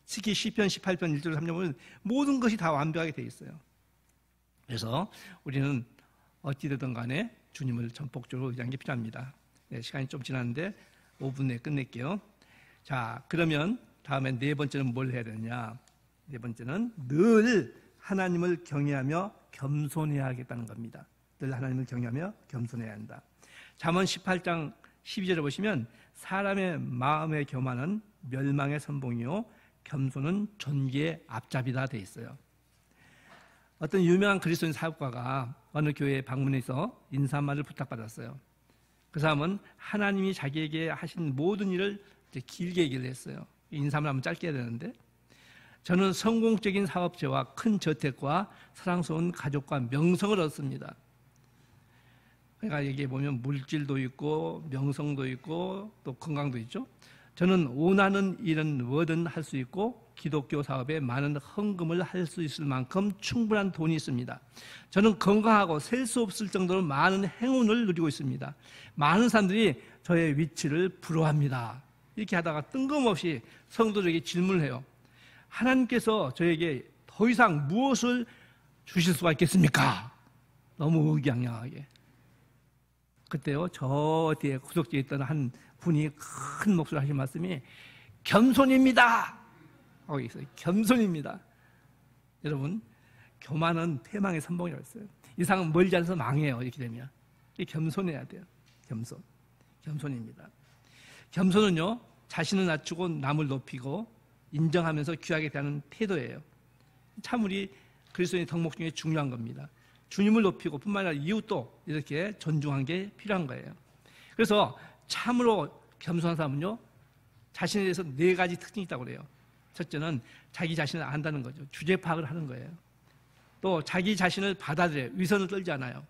특히 시편 18편 1절 3절 보면 모든 것이 다 완벽하게 돼 있어요. 그래서 우리는 어찌되든 간에 주님을 전폭적으로 의지하는 게 필요합니다. 네, 시간이 좀 지났는데 5분 내에 끝낼게요. 자, 그러면 다음에 네 번째는 뭘 해야 되느냐? 네 번째는 늘 하나님을 경외하며 겸손해야 하겠다는 겁니다. 늘 하나님을 경외하며 겸손해야 한다. 잠언 18장 12절에 보시면 사람의 마음의 교만은 멸망의 선봉이요 겸손은 존귀의 앞잡이다 돼 있어요. 어떤 유명한 그리스도인 사역가가 어느 교회에 방문해서 인사 한마디를 부탁받았어요. 그 사람은 하나님이 자기에게 하신 모든 일을 이제 길게 얘기를 했어요. 인사를 한번 짧게 해야 되는데, 저는 성공적인 사업체와 큰 저택과 사랑스러운 가족과 명성을 얻습니다. 그러니까 여기에 보면 물질도 있고 명성도 있고 또 건강도 있죠. 저는 원하는 일은 뭐든 할 수 있고 기독교 사업에 많은 헌금을 할 수 있을 만큼 충분한 돈이 있습니다. 저는 건강하고 셀 수 없을 정도로 많은 행운을 누리고 있습니다. 많은 사람들이 저의 위치를 부러워합니다. 이렇게 하다가 뜬금없이 성도들에게 질문을 해요. 하나님께서 저에게 더 이상 무엇을 주실 수가 있겠습니까? 너무 의기양양하게. 그때요, 저 뒤에 구석지에 있던 한 분이 큰 목소리로 하신 말씀이 겸손입니다. 거기 있어요. 겸손입니다. 여러분, 교만은 패망의 선봉이라고 했어요. 이상은 멀지 않아서 망해요. 이렇게 되면. 겸손해야 돼요. 겸손입니다. 겸손은요, 자신을 낮추고 남을 높이고 인정하면서 귀하게 대하는 태도예요. 참 우리 그리스도인의 덕목 중에 중요한 겁니다. 주님을 높이고 뿐만 아니라 이웃도 이렇게 존중하는 게 필요한 거예요. 그래서 참으로 겸손한 사람은요, 자신에 대해서 4가지 특징이 있다고 그래요. 첫째는 자기 자신을 안다는 거죠. 주제 파악을 하는 거예요. 또 자기 자신을 받아들여요. 위선을 떨지 않아요.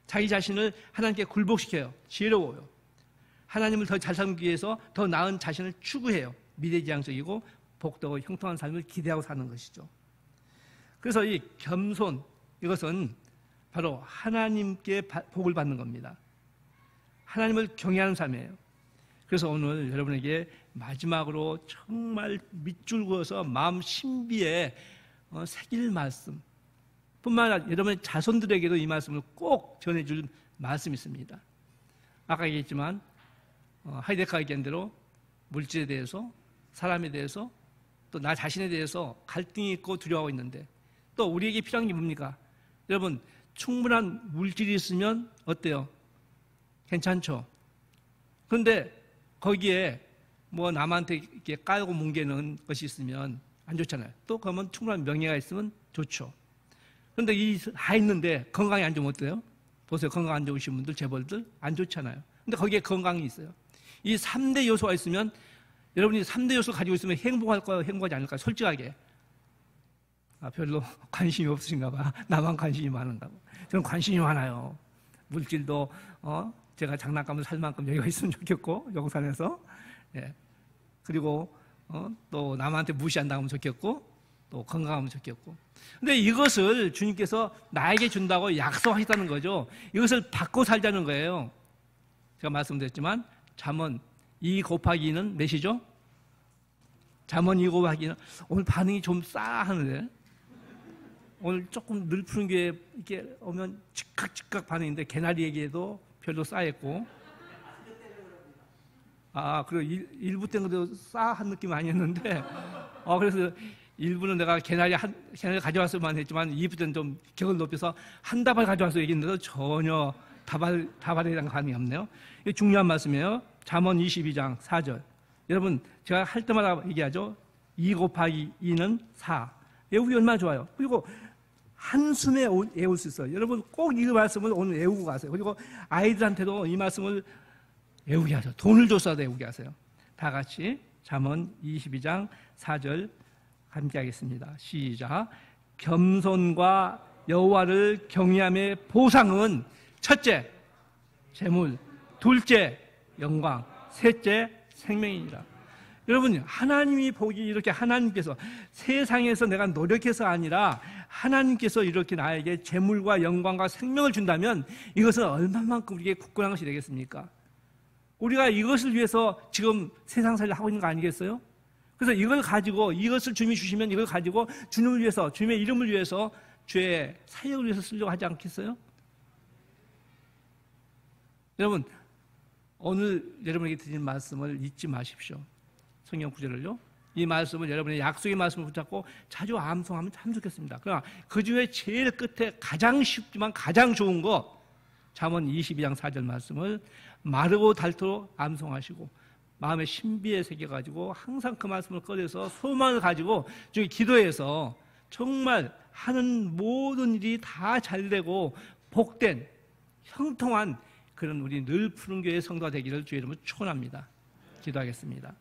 자기 자신을 하나님께 굴복시켜요. 지혜로워요. 하나님을 더 잘 살기 위해서 더 나은 자신을 추구해요. 미래지향적이고 복되고 형통한 삶을 기대하고 사는 것이죠. 그래서 이 겸손, 이것은 바로 하나님께 복을 받는 겁니다. 하나님을 경외하는 삶이에요. 그래서 오늘 여러분에게 마지막으로 정말 밑줄 그어서 마음 신비에 새길 말씀, 뿐만 아니라 여러분의 자손들에게도 이 말씀을 꼭 전해줄 말씀이 있습니다. 아까 얘기했지만 하이데커가 얘기한 대로 물질에 대해서, 사람에 대해서, 또 나 자신에 대해서 갈등이 있고 두려워하고 있는데, 또 우리에게 필요한 게 뭡니까? 여러분, 충분한 물질이 있으면 어때요? 괜찮죠? 그런데 거기에 뭐 남한테 이렇게 깔고 뭉개는 것이 있으면 안 좋잖아요. 또 그러면 충분한 명예가 있으면 좋죠. 그런데 이 다 있는데 건강이 안 좋으면 어때요? 보세요. 건강 안 좋으신 분들, 재벌들 안 좋잖아요. 근데 거기에 건강이 있어요. 이 3대 요소가 있으면, 여러분이 3대 요소를 가지고 있으면 행복할까요? 행복하지 않을까요? 솔직하게. 별로 관심이 없으신가 봐. 나만 관심이 많은가 봐. 저는 관심이 많아요. 물질도 제가 장난감을 살 만큼 여기가 있으면 좋겠고, 용산에서. 예. 그리고 또 남한테 무시 안 당하면 좋겠고, 또 건강하면 좋겠고. 근데 이것을 주님께서 나에게 준다고 약속하셨다는 거죠. 이것을 받고 살자는 거예요. 제가 말씀드렸지만 잠언 2 곱하기 2는 몇이죠? 잠언 2 곱하기 2는 오늘 반응이 좀 싸하는데, 오늘 조금 늘 푸른 교회 이렇게 오면 즉각 반응인데, 개나리 얘기에도 별로 싸했고, 그리고 일부 때는 그래도 싸한 느낌 아니었는데, 그래서 일부는 내가 개나리 가져왔으면 했지만 2부 때는 좀 격을 높여서 한 다발 가져와서 얘기했는데도 전혀 다발에 대한 반응이 없네요. 이게 중요한 말씀이에요. 잠언 22장 4절. 여러분, 제가 할 때마다 얘기하죠. 2 곱하기 2는 4. 외우기 얼마나 좋아요. 그리고 한숨에 외울 수 있어요. 여러분 꼭 이 말씀을 오늘 외우고 가세요. 그리고 아이들한테도 이 말씀을 외우게 하세요. 돈을 줘서라도 외우게 하세요. 다 같이 잠언 22장 4절 함께 하겠습니다. 시작. 겸손과 여호와를 경외함의 보상은 첫째, 재물, 둘째, 영광, 셋째, 생명이니라. 여러분, 하나님이 복이 이렇게, 하나님께서 세상에서 내가 노력해서 아니라 하나님께서 이렇게 나에게 재물과 영광과 생명을 준다면 이것은 얼마만큼 우리에게 굳건한 것이 되겠습니까? 우리가 이것을 위해서 지금 세상살이를 하고 있는 거 아니겠어요? 그래서 이걸 가지고, 이것을 주님이 주시면 이걸 가지고 주님을 위해서, 주님의 이름을 위해서, 주의 사역을 위해서 쓰려고 하지 않겠어요? 여러분, 오늘 여러분에게 드리는 말씀을 잊지 마십시오. 성경 구절을요. 이 말씀을 여러분의 약속의 말씀을 붙잡고 자주 암송하면 참 좋겠습니다. 그러나 그 중에 제일 끝에 가장 쉽지만 가장 좋은 거 잠언 22장 4절 말씀을 마르고 닳도록 암송하시고 마음에 신비에 새겨가지고 항상 그 말씀을 꺼내서 소망을 가지고 저기 기도해서 정말 하는 모든 일이 다 잘되고 복된 형통한 그런 우리 늘 푸른 교회 성도가 되기를 주의 이름으로 축원합니다. 기도하겠습니다.